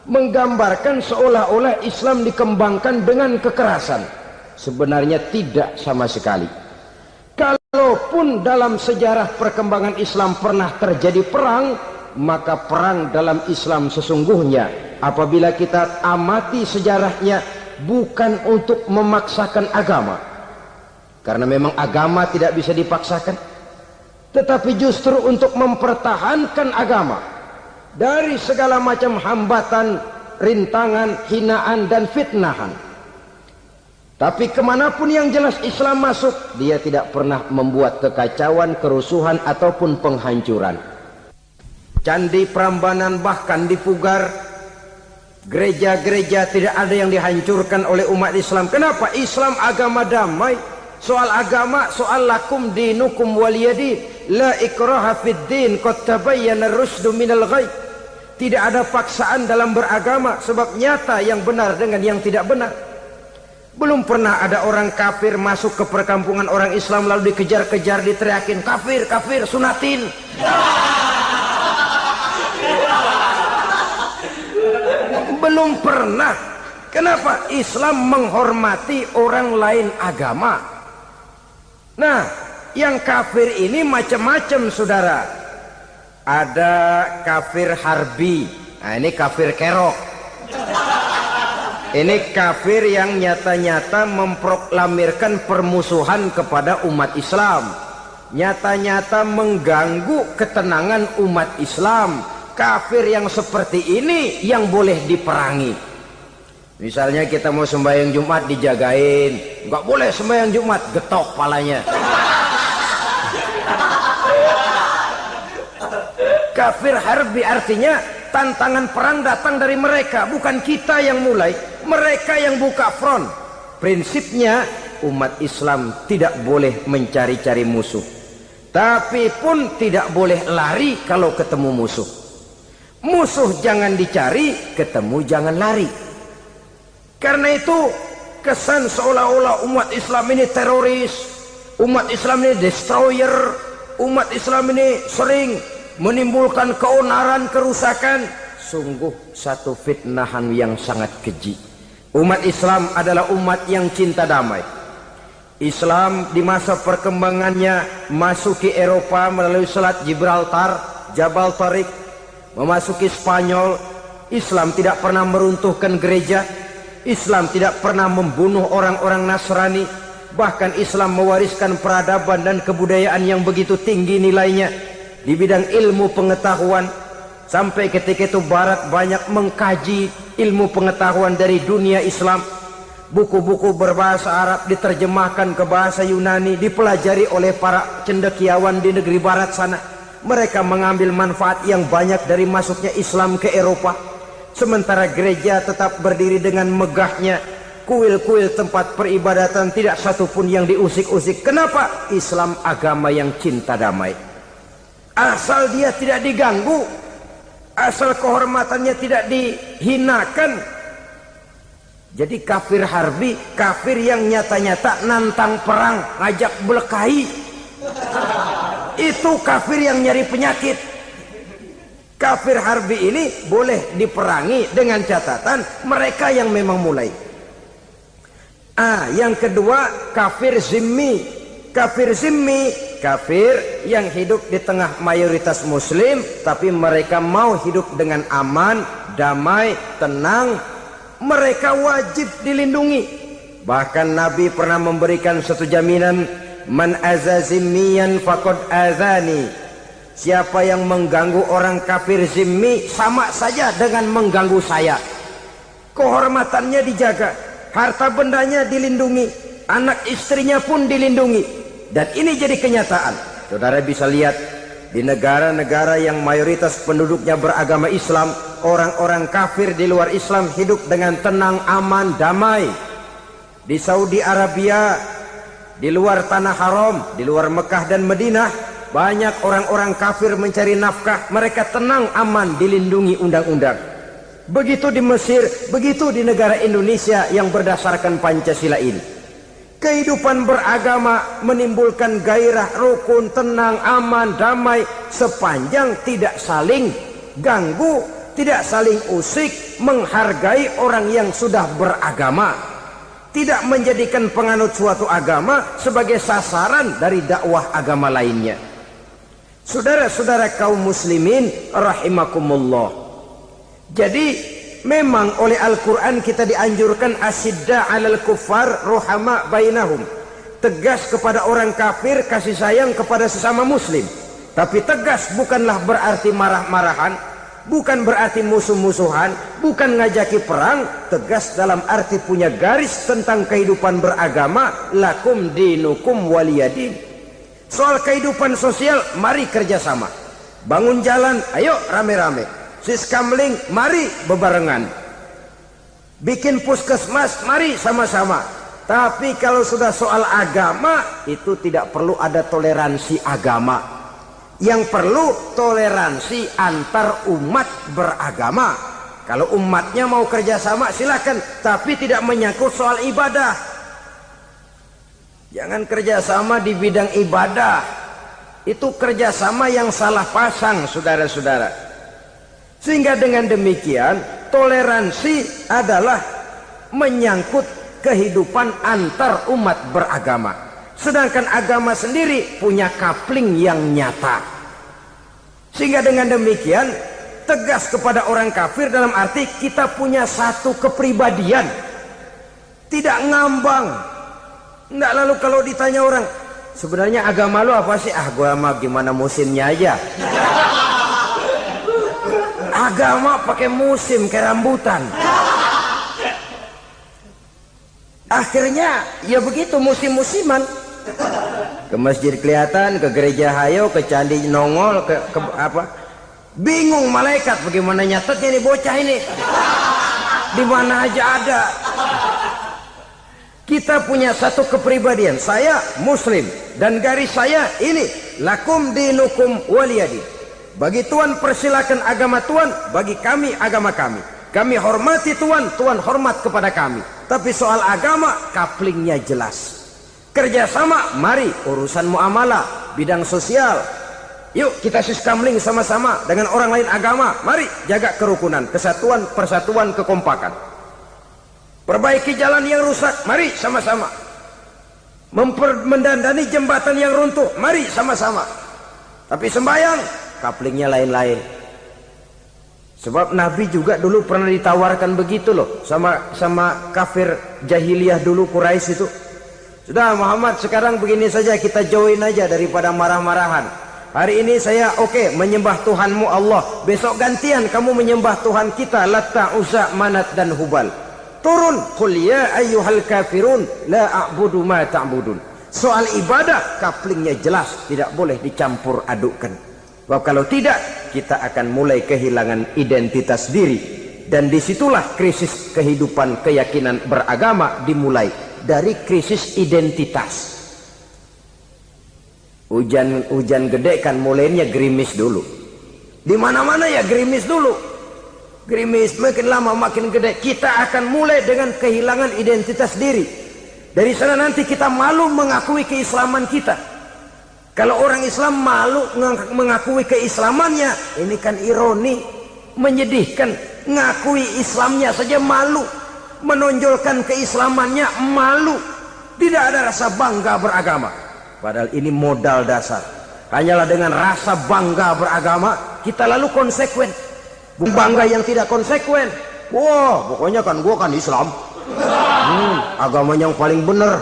menggambarkan seolah-olah Islam dikembangkan dengan kekerasan. Sebenarnya tidak sama sekali. Kalaupun dalam sejarah perkembangan Islam pernah terjadi perang, maka perang dalam Islam sesungguhnya apabila kita amati sejarahnya bukan untuk memaksakan agama, karena memang agama tidak bisa dipaksakan, tetapi justru untuk mempertahankan agama dari segala macam hambatan, rintangan, hinaan dan fitnahan. Tapi kemanapun yang jelas Islam masuk, dia tidak pernah membuat kekacauan, kerusuhan ataupun penghancuran. Candi Prambanan bahkan dipugar, gereja-gereja tidak ada yang dihancurkan oleh umat Islam. Kenapa? Islam agama damai. Soal agama, soal lakum dinukum waliyadin, la ikraha fid din, qad tabayyana ar-rusdu minal ghayy. Tidak ada paksaan dalam beragama, sebab nyata yang benar dengan yang tidak benar. Belum pernah ada orang kafir masuk ke perkampungan orang Islam lalu dikejar-kejar, diteriakin kafir, kafir, sunatin. Belum pernah. Kenapa? Islam menghormati orang lain agama. Nah, yang kafir ini macam-macam saudara. Ada kafir harbi. Nah, ini kafir kerok. Ini kafir yang nyata-nyata memproklamirkan permusuhan kepada umat Islam. Nyata-nyata mengganggu ketenangan umat Islam, kafir yang seperti ini yang boleh diperangi. Misalnya kita mau sembahyang Jumat dijagain, nggak boleh sembahyang Jumat, getok palanya. Kafir harbi artinya tantangan perang datang dari mereka, bukan kita yang mulai, mereka yang buka front. Prinsipnya umat Islam tidak boleh mencari-cari musuh, tapi pun tidak boleh lari kalau ketemu musuh. Musuh jangan dicari, ketemu jangan lari. Karena itu kesan seolah-olah umat Islam ini teroris, umat Islam ini destroyer, umat Islam ini sering menimbulkan keonaran, kerusakan. Sungguh satu fitnahan yang sangat keji. Umat Islam adalah umat yang cinta damai. Islam di masa perkembangannya masuki Eropa melalui Selat Gibraltar, Jabal Tariq, memasuki Spanyol. Islam tidak pernah meruntuhkan gereja, Islam tidak pernah membunuh orang-orang Nasrani. Bahkan Islam mewariskan peradaban dan kebudayaan yang begitu tinggi nilainya di bidang ilmu pengetahuan, sampai ketika itu Barat banyak mengkaji ilmu pengetahuan dari dunia Islam. Buku-buku berbahasa Arab diterjemahkan ke bahasa Yunani, dipelajari oleh para cendekiawan di negeri Barat sana. Mereka mengambil manfaat yang banyak dari masuknya Islam ke Eropa. Sementara gereja tetap berdiri dengan megahnya. Kuil-kuil tempat peribadatan tidak satupun yang diusik-usik. Kenapa? Islam agama yang cinta damai. Asal dia tidak diganggu, asal kehormatannya tidak dihinakan. Jadi kafir harbi, kafir yang nyata-nyata nantang perang, ngajak berkelahi, itu kafir yang nyari penyakit. Kafir harbi ini boleh diperangi dengan catatan mereka yang memang mulai. Yang kedua, kafir zimmi. Kafir zimmi, kafir yang hidup di tengah mayoritas muslim, tapi mereka mau hidup dengan aman, damai, tenang. Mereka wajib dilindungi. Bahkan Nabi pernah memberikan satu jaminan, man aza zimmiyan faqad azani. Siapa yang mengganggu orang kafir zimmi sama saja dengan mengganggu saya. Kehormatannya dijaga, harta bendanya dilindungi, anak istrinya pun dilindungi. Dan ini jadi kenyataan. Saudara bisa lihat di negara-negara yang mayoritas penduduknya beragama Islam, orang-orang kafir di luar Islam hidup dengan tenang, aman, damai. Di Saudi Arabia, di luar tanah haram, di luar Mekah dan Madinah, banyak orang-orang kafir mencari nafkah. Mereka tenang, aman, dilindungi undang-undang. Begitu di Mesir, begitu di negara Indonesia yang berdasarkan Pancasila ini. Kehidupan beragama menimbulkan gairah, rukun, tenang, aman, damai, sepanjang tidak saling ganggu, tidak saling usik, menghargai orang yang sudah beragama, tidak menjadikan penganut suatu agama sebagai sasaran dari dakwah agama lainnya. Saudara-saudara kaum muslimin rahimakumullah. Jadi memang oleh Al-Quran kita dianjurkan asyidda alal kuffar ruhama bainahum. Tegas kepada orang kafir, kasih sayang kepada sesama muslim. Tapi tegas bukanlah berarti marah-marahan, bukan berarti musuh-musuhan, bukan ngajaki perang. Tegas dalam arti punya garis tentang kehidupan beragama, lakum dinukum waliyadin. Soal kehidupan sosial, mari kerjasama. Bangun jalan, ayo rame-rame. Siskamling, mari bebarengan. Bikin puskesmas, mari sama-sama. Tapi kalau sudah soal agama, itu tidak perlu ada toleransi agama. Yang perlu toleransi antar umat beragama. Kalau umatnya mau kerjasama silakan, tapi tidak menyangkut soal ibadah. Jangan kerjasama di bidang ibadah. Itu kerjasama yang salah pasang, saudara-saudara. Sehingga dengan demikian toleransi adalah menyangkut kehidupan antar umat beragama. Sedangkan agama sendiri punya coupling yang nyata. Sehingga dengan demikian tegas kepada orang kafir dalam arti kita punya satu kepribadian. Tidak ngambang. Nggak, lalu kalau ditanya orang, sebenarnya agama lu apa sih? Gua mah gimana musimnya aja. Agama pakai musim kayak rambutan. Akhirnya ya begitu, musim-musiman. Ke masjid kelihatan, ke gereja hayo, ke candi nongol, ke apa? Bingung malaikat bagaimana nyatetnya nih bocah ini. Di mana aja ada. Kita punya satu kepribadian. Saya Muslim dan garis saya ini, lakum dinukum waliyadin. Bagi Tuhan persilakan agama Tuhan, bagi kami agama kami. Kami hormati Tuhan, Tuhan hormat kepada kami. Tapi soal agama, kaplingnya jelas. Kerjasama, mari urusan muamalah, bidang sosial. Yuk kita siskamling sama-sama dengan orang lain agama. Mari jaga kerukunan, kesatuan, persatuan, kekompakan. Perbaiki jalan yang rusak, mari sama-sama. Mendandani jembatan yang runtuh, mari sama-sama. Tapi sembahyang, kaplingnya lain-lain. Sebab Nabi juga dulu pernah ditawarkan begitu loh sama kafir jahiliyah dulu, Quraisy itu. Sudah Muhammad, sekarang begini saja, kita join aja daripada marah-marahan. Hari ini saya oke menyembah Tuhanmu Allah, besok gantian kamu menyembah Tuhan kita Latta, Uzza, Manat dan Hubal. Turun, qul ya ayyuhal kafirun la a'budu ma ta'budun. Soal ibadah kaplingnya jelas, tidak boleh dicampur adukkan. Sebab kalau tidak, kita akan mulai kehilangan identitas diri, dan disitulah krisis kehidupan keyakinan beragama dimulai. Dari krisis identitas. Hujan gede kan mulainya gerimis dulu. Di mana-mana ya gerimis dulu. Gerimis makin lama makin gede. Kita akan mulai dengan kehilangan identitas diri. Dari sana nanti kita malu mengakui keislaman kita. Kalau orang Islam malu mengakui keislamannya, ini kan ironi, menyedihkan. Ngakui Islamnya saja malu. Menonjolkan keislamannya malu, tidak ada rasa bangga beragama. Padahal ini modal dasar. Hanyalah dengan rasa bangga beragama kita lalu konsekuen. Bukan bangga yang tidak konsekuen. Wah, pokoknya kan gua kan Islam, agama yang paling benar.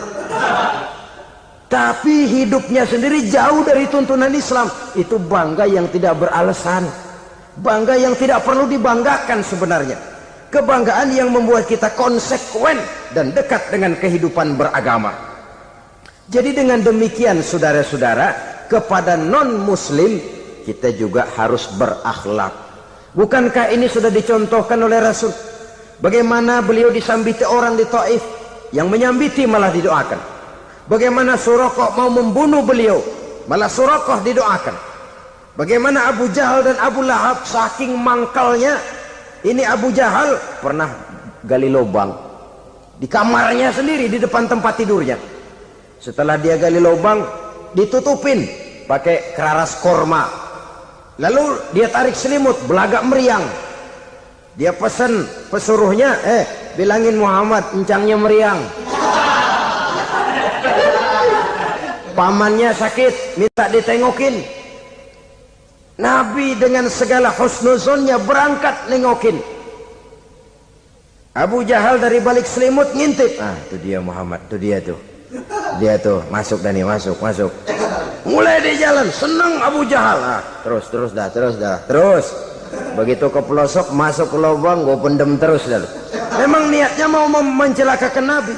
Tapi hidupnya sendiri jauh dari tuntunan Islam. Itu bangga yang tidak beralasan, bangga yang tidak perlu dibanggakan sebenarnya. Kebanggaan yang membuat kita konsekuen dan dekat dengan kehidupan beragama. Jadi dengan demikian saudara-saudara, kepada non-muslim kita juga harus berakhlak. Bukankah ini sudah dicontohkan oleh Rasul? Bagaimana beliau disambiti orang di Taif, yang menyambiti malah didoakan. Bagaimana Suraqah mau membunuh beliau, malah Suraqah didoakan. Bagaimana Abu Jahal dan Abu Lahab saking mangkalnya. Ini Abu Jahal pernah gali lubang di kamarnya sendiri, di depan tempat tidurnya. Setelah dia gali lubang, ditutupin pakai keraras korma. Lalu dia tarik selimut, belagak meriang. Dia pesan pesuruhnya, bilangin Muhammad encangnya meriang. Pamannya sakit, minta ditengokin. Nabi dengan segala husnuzonnya berangkat nengokin. Abu Jahal dari balik selimut ngintip. Itu dia Muhammad, itu dia tuh. Dia tuh, masuk Dani, masuk. Mulai di jalan, senang Abu Jahal. Terus dah. Begitu ke pelosok, masuk ke lubang, gue pendem terus dah. Memang niatnya mau mencelakakan Nabi.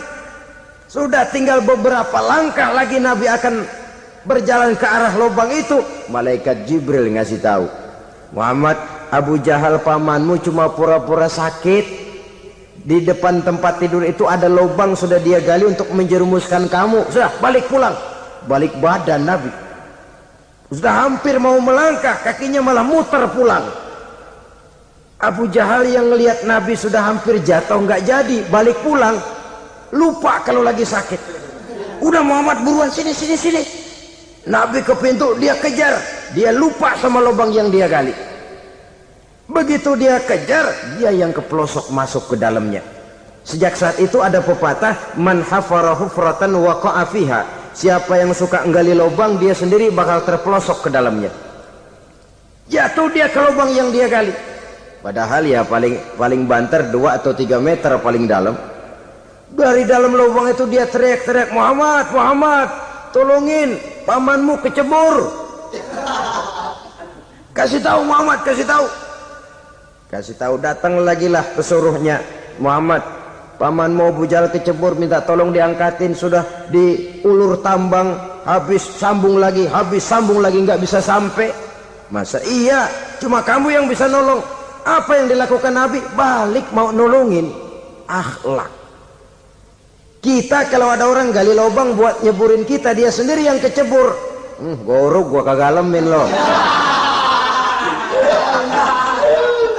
Sudah tinggal beberapa langkah lagi Nabi akan berjalan ke arah lubang itu, malaikat Jibril ngasih tahu, Muhammad, Abu Jahal pamanmu cuma pura-pura sakit. Di depan tempat tidur itu ada lubang sudah dia gali untuk menjerumuskan kamu. Sudah balik pulang. Balik badan Nabi. Sudah hampir mau melangkah, kakinya malah muter pulang. Abu Jahal yang ngelihat Nabi sudah hampir jatuh nggak jadi, balik pulang, lupa kalau lagi sakit. Udah Muhammad buruan sini. Nabi ke pintu, dia kejar, dia lupa sama lubang yang dia gali. Begitu dia kejar, dia yang ke pelosok masuk ke dalamnya. Sejak saat itu ada pepatah, man hafara hufratan waqa'a fiha. Siapa yang suka nggali lubang, dia sendiri bakal terpelosok ke dalamnya. Jatuh dia ke lubang yang dia gali. Padahal ya paling banter 2 atau 3 meter paling dalam. Dari dalam lubang itu dia teriak-teriak, Muhammad, tolongin, pamanmu kecebur. Kasih tahu Muhammad, kasih tahu. Kasih tahu, datang lagi lah pesuruhnya. Muhammad, paman mau Abu Jahal kecebur, minta tolong diangkatin. Sudah diulur tambang, habis sambung lagi, nggak bisa sampai. Masa iya, cuma kamu yang bisa nolong. Apa yang dilakukan Nabi? Balik mau nolongin. Akhlak. Kita kalau ada orang gali lubang buat nyeburin kita, dia sendiri yang kecebur. Gorok gua kagak lemin loh.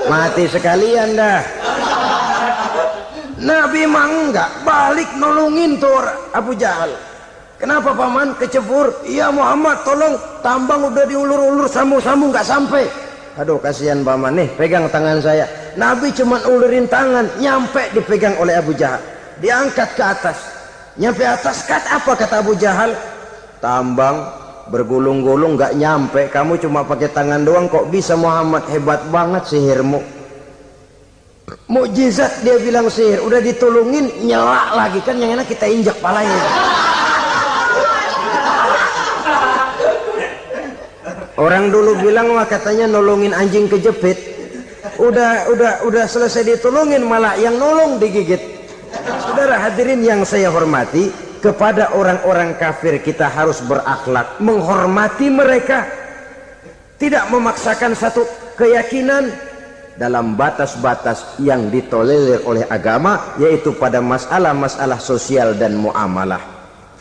Mati sekalian dah. Nabi mah enggak, balik nolongin tuh Abu Jahal. Kenapa paman kecebur? Iya Muhammad, tolong, tambang udah diulur-ulur, sambung-sambung nggak sampai. Aduh kasihan paman, nih pegang tangan saya. Nabi cuma ulurin tangan, nyampe dipegang oleh Abu Jahal, diangkat ke atas. Nyampe atas, apa kata Abu Jahal? Tambang bergulung-gulung nggak nyampe, kamu cuma pakai tangan doang kok bisa Muhammad, hebat banget sihirmu. Mukjizat dia bilang sihir, udah ditolongin nyelak lagi, kan yang enak kita injak palanya. Orang dulu bilang mah katanya nolongin anjing kejepit, udah selesai ditolongin malah yang nolong digigit. Saudara hadirin yang saya hormati, kepada orang-orang kafir kita harus berakhlak, menghormati mereka, tidak memaksakan satu keyakinan dalam batas-batas yang ditolerir oleh agama, yaitu pada masalah-masalah sosial dan muamalah.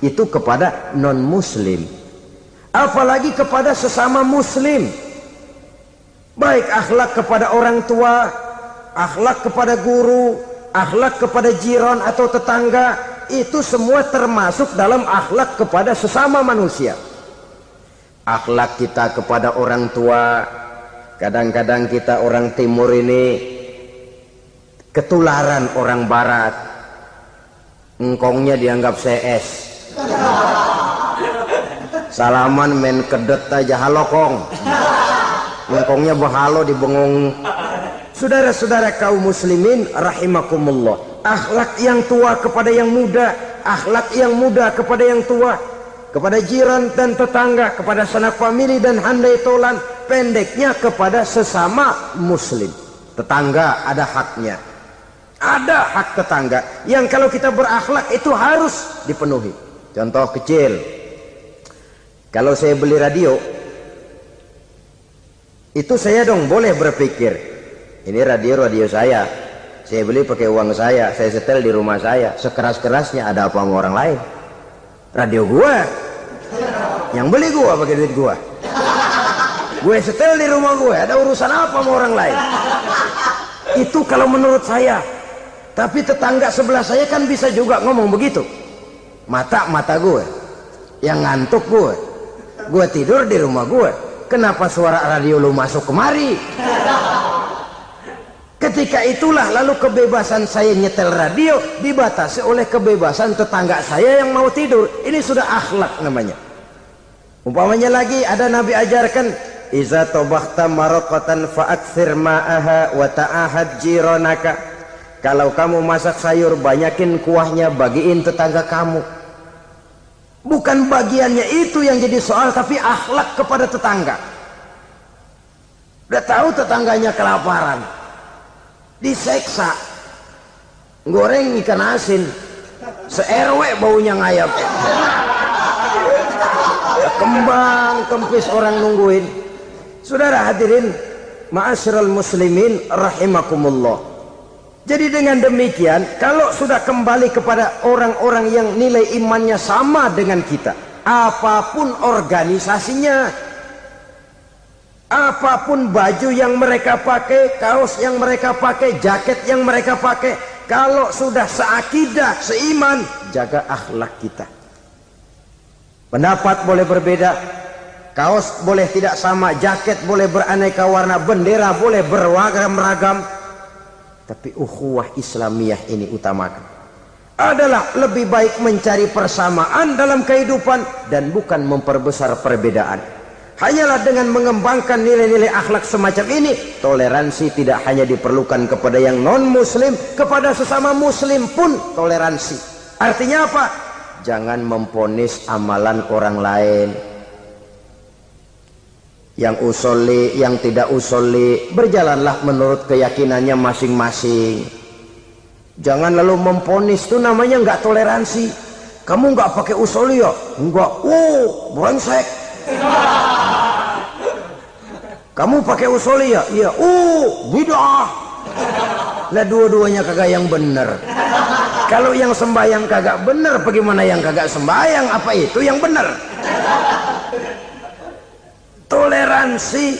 Itu kepada non-muslim, apalagi kepada sesama muslim. Baik akhlak kepada orang tua, akhlak kepada guru, akhlak kepada jiran atau tetangga, itu semua termasuk dalam akhlak kepada sesama manusia. Akhlak kita kepada orang tua, kadang-kadang kita orang timur ini ketularan orang barat. Engkongnya dianggap CS, salaman main kedet aja, halo kong. Engkongnya bahalo dibengong. Saudara-saudara kaum muslimin rahimakumullah, akhlak yang tua kepada yang muda, akhlak yang muda kepada yang tua, kepada jiran dan tetangga, kepada sanak famili dan handai tolan, pendeknya kepada sesama muslim. Tetangga ada haknya, ada hak tetangga yang kalau kita berakhlak itu harus dipenuhi. Contoh kecil, kalau saya beli radio, itu saya dong boleh berpikir, ini radio saya beli pakai uang saya setel di rumah saya, sekeras-kerasnya ada apa sama orang lain? Radio gua, yang beli gua pakai duit gua, gue setel di rumah gue, ada urusan apa sama orang lain? Itu kalau menurut saya. Tapi tetangga sebelah saya kan bisa juga ngomong begitu. Mata gue yang ngantuk, gue tidur di rumah gue, kenapa suara radio lu masuk kemari? Ketika itulah lalu kebebasan saya nyetel radio dibatasi oleh kebebasan tetangga saya yang mau tidur. Ini sudah akhlak namanya. Umpamanya lagi ada Nabi ajarkan, iza tobakhta maraqatan fa'akthir ma'aha wa ta'ahad jiranaka. Kalau kamu masak sayur, banyakin kuahnya, bagiin tetangga kamu. Bukan bagiannya itu yang jadi soal, tapi akhlak kepada tetangga. Udah tahu tetangganya kelaparan, diseksa, goreng ikan asin, se-RW baunya ngayap, kembang kempis orang nungguin. Saudara hadirin ma'asyiral muslimin rahimakumullah. Jadi dengan demikian, kalau sudah kembali kepada orang-orang yang nilai imannya sama dengan kita, apapun organisasinya, apapun baju yang mereka pakai, kaos yang mereka pakai, jaket yang mereka pakai, kalau sudah seakidah, seiman, jaga akhlak kita. Pendapat boleh berbeda, kaos boleh tidak sama, jaket boleh beraneka warna, bendera boleh beragam-ragam, tapi ukhuwah Islamiyah ini utamakan. Adalah lebih baik mencari persamaan dalam kehidupan dan bukan memperbesar perbedaan. Hanyalah dengan mengembangkan nilai-nilai akhlak semacam ini, toleransi tidak hanya diperlukan kepada yang non-muslim, kepada sesama muslim pun toleransi. Artinya apa? Jangan memponis amalan orang lain. Yang usolli, yang tidak usolli, berjalanlah menurut keyakinannya masing-masing. Jangan lalu memponis, itu namanya nggak toleransi. Kamu nggak pakai usolli ya? Enggak. Brengsek. Kamu pakai usolli ya? Iya. Bid'ah. Lah dua-duanya kagak yang bener. Kalau yang sembahyang kagak bener, bagaimana yang kagak sembahyang? Apa itu yang bener? Toleransi,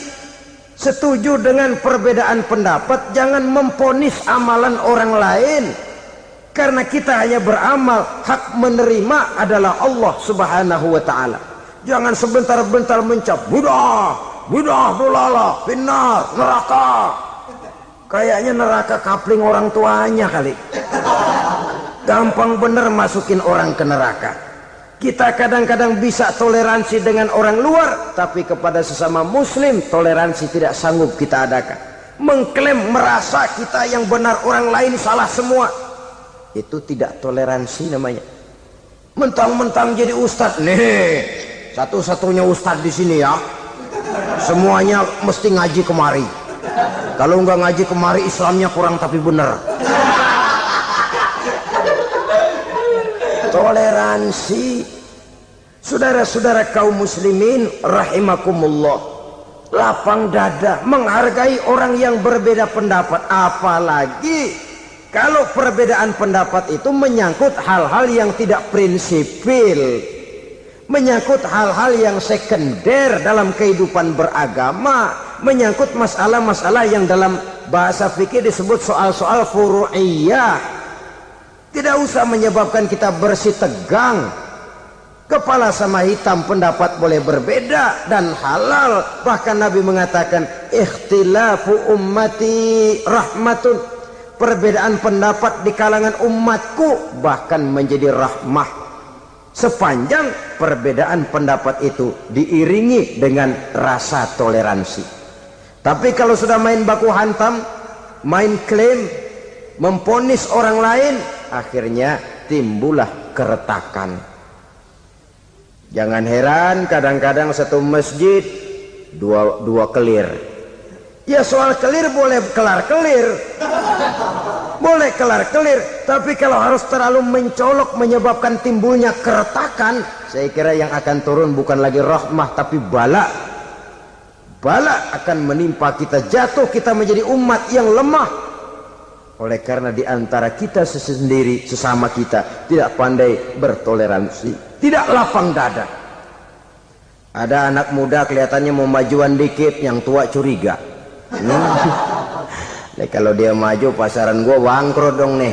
setuju dengan perbedaan pendapat, jangan memponis amalan orang lain. Karena kita hanya beramal, hak menerima adalah Allah Subhanahu wa ta'ala. Jangan sebentar-bentar mencap bid'ah, dolalah, finnar, neraka. Kayaknya neraka kapling orang tuanya kali. Gampang bener masukin orang ke neraka. Kita kadang-kadang bisa toleransi dengan orang luar, tapi kepada sesama muslim toleransi tidak sanggup kita adakan. Mengklaim merasa kita yang benar, orang lain salah semua, itu tidak toleransi namanya. Mentang-mentang jadi ustadz nih, satu-satunya ustadz di sini ya, semuanya mesti ngaji kemari. Kalau nggak ngaji kemari Islamnya kurang tapi bener. Toleransi, saudara-saudara kaum muslimin rahimakumullah, lapang dada menghargai orang yang berbeda pendapat. Apalagi kalau perbedaan pendapat itu menyangkut hal-hal yang tidak prinsipil, menyangkut hal-hal yang sekunder dalam kehidupan beragama, menyangkut masalah-masalah yang dalam bahasa fikih disebut soal-soal furu'iyah. Tidak usah menyebabkan kita bersih tegang. Kepala sama hitam pendapat boleh berbeda dan halal. Bahkan Nabi mengatakan ikhtilafu ummati rahmatun. Perbedaan pendapat di kalangan umatku bahkan menjadi rahmah, sepanjang perbedaan pendapat itu diiringi dengan rasa toleransi. Tapi kalau sudah main baku hantam, main klaim, memponis orang lain, akhirnya timbullah keretakan. Jangan heran kadang-kadang satu masjid dua kelir. Ya soal kelir boleh kelar-kelir, boleh kelar-kelir, tapi kalau harus terlalu mencolok menyebabkan timbulnya keretakan, saya kira yang akan turun bukan lagi rahmah tapi bala. Bala akan menimpa kita, jatuh kita menjadi umat yang lemah. Oleh karena di antara kita sendiri, sesama kita tidak pandai bertoleransi, tidak lapang dada. Ada anak muda kelihatannya mau majuan dikit, yang tua curiga. Nih, kalau dia maju pasaran gua bangkrut dong nih.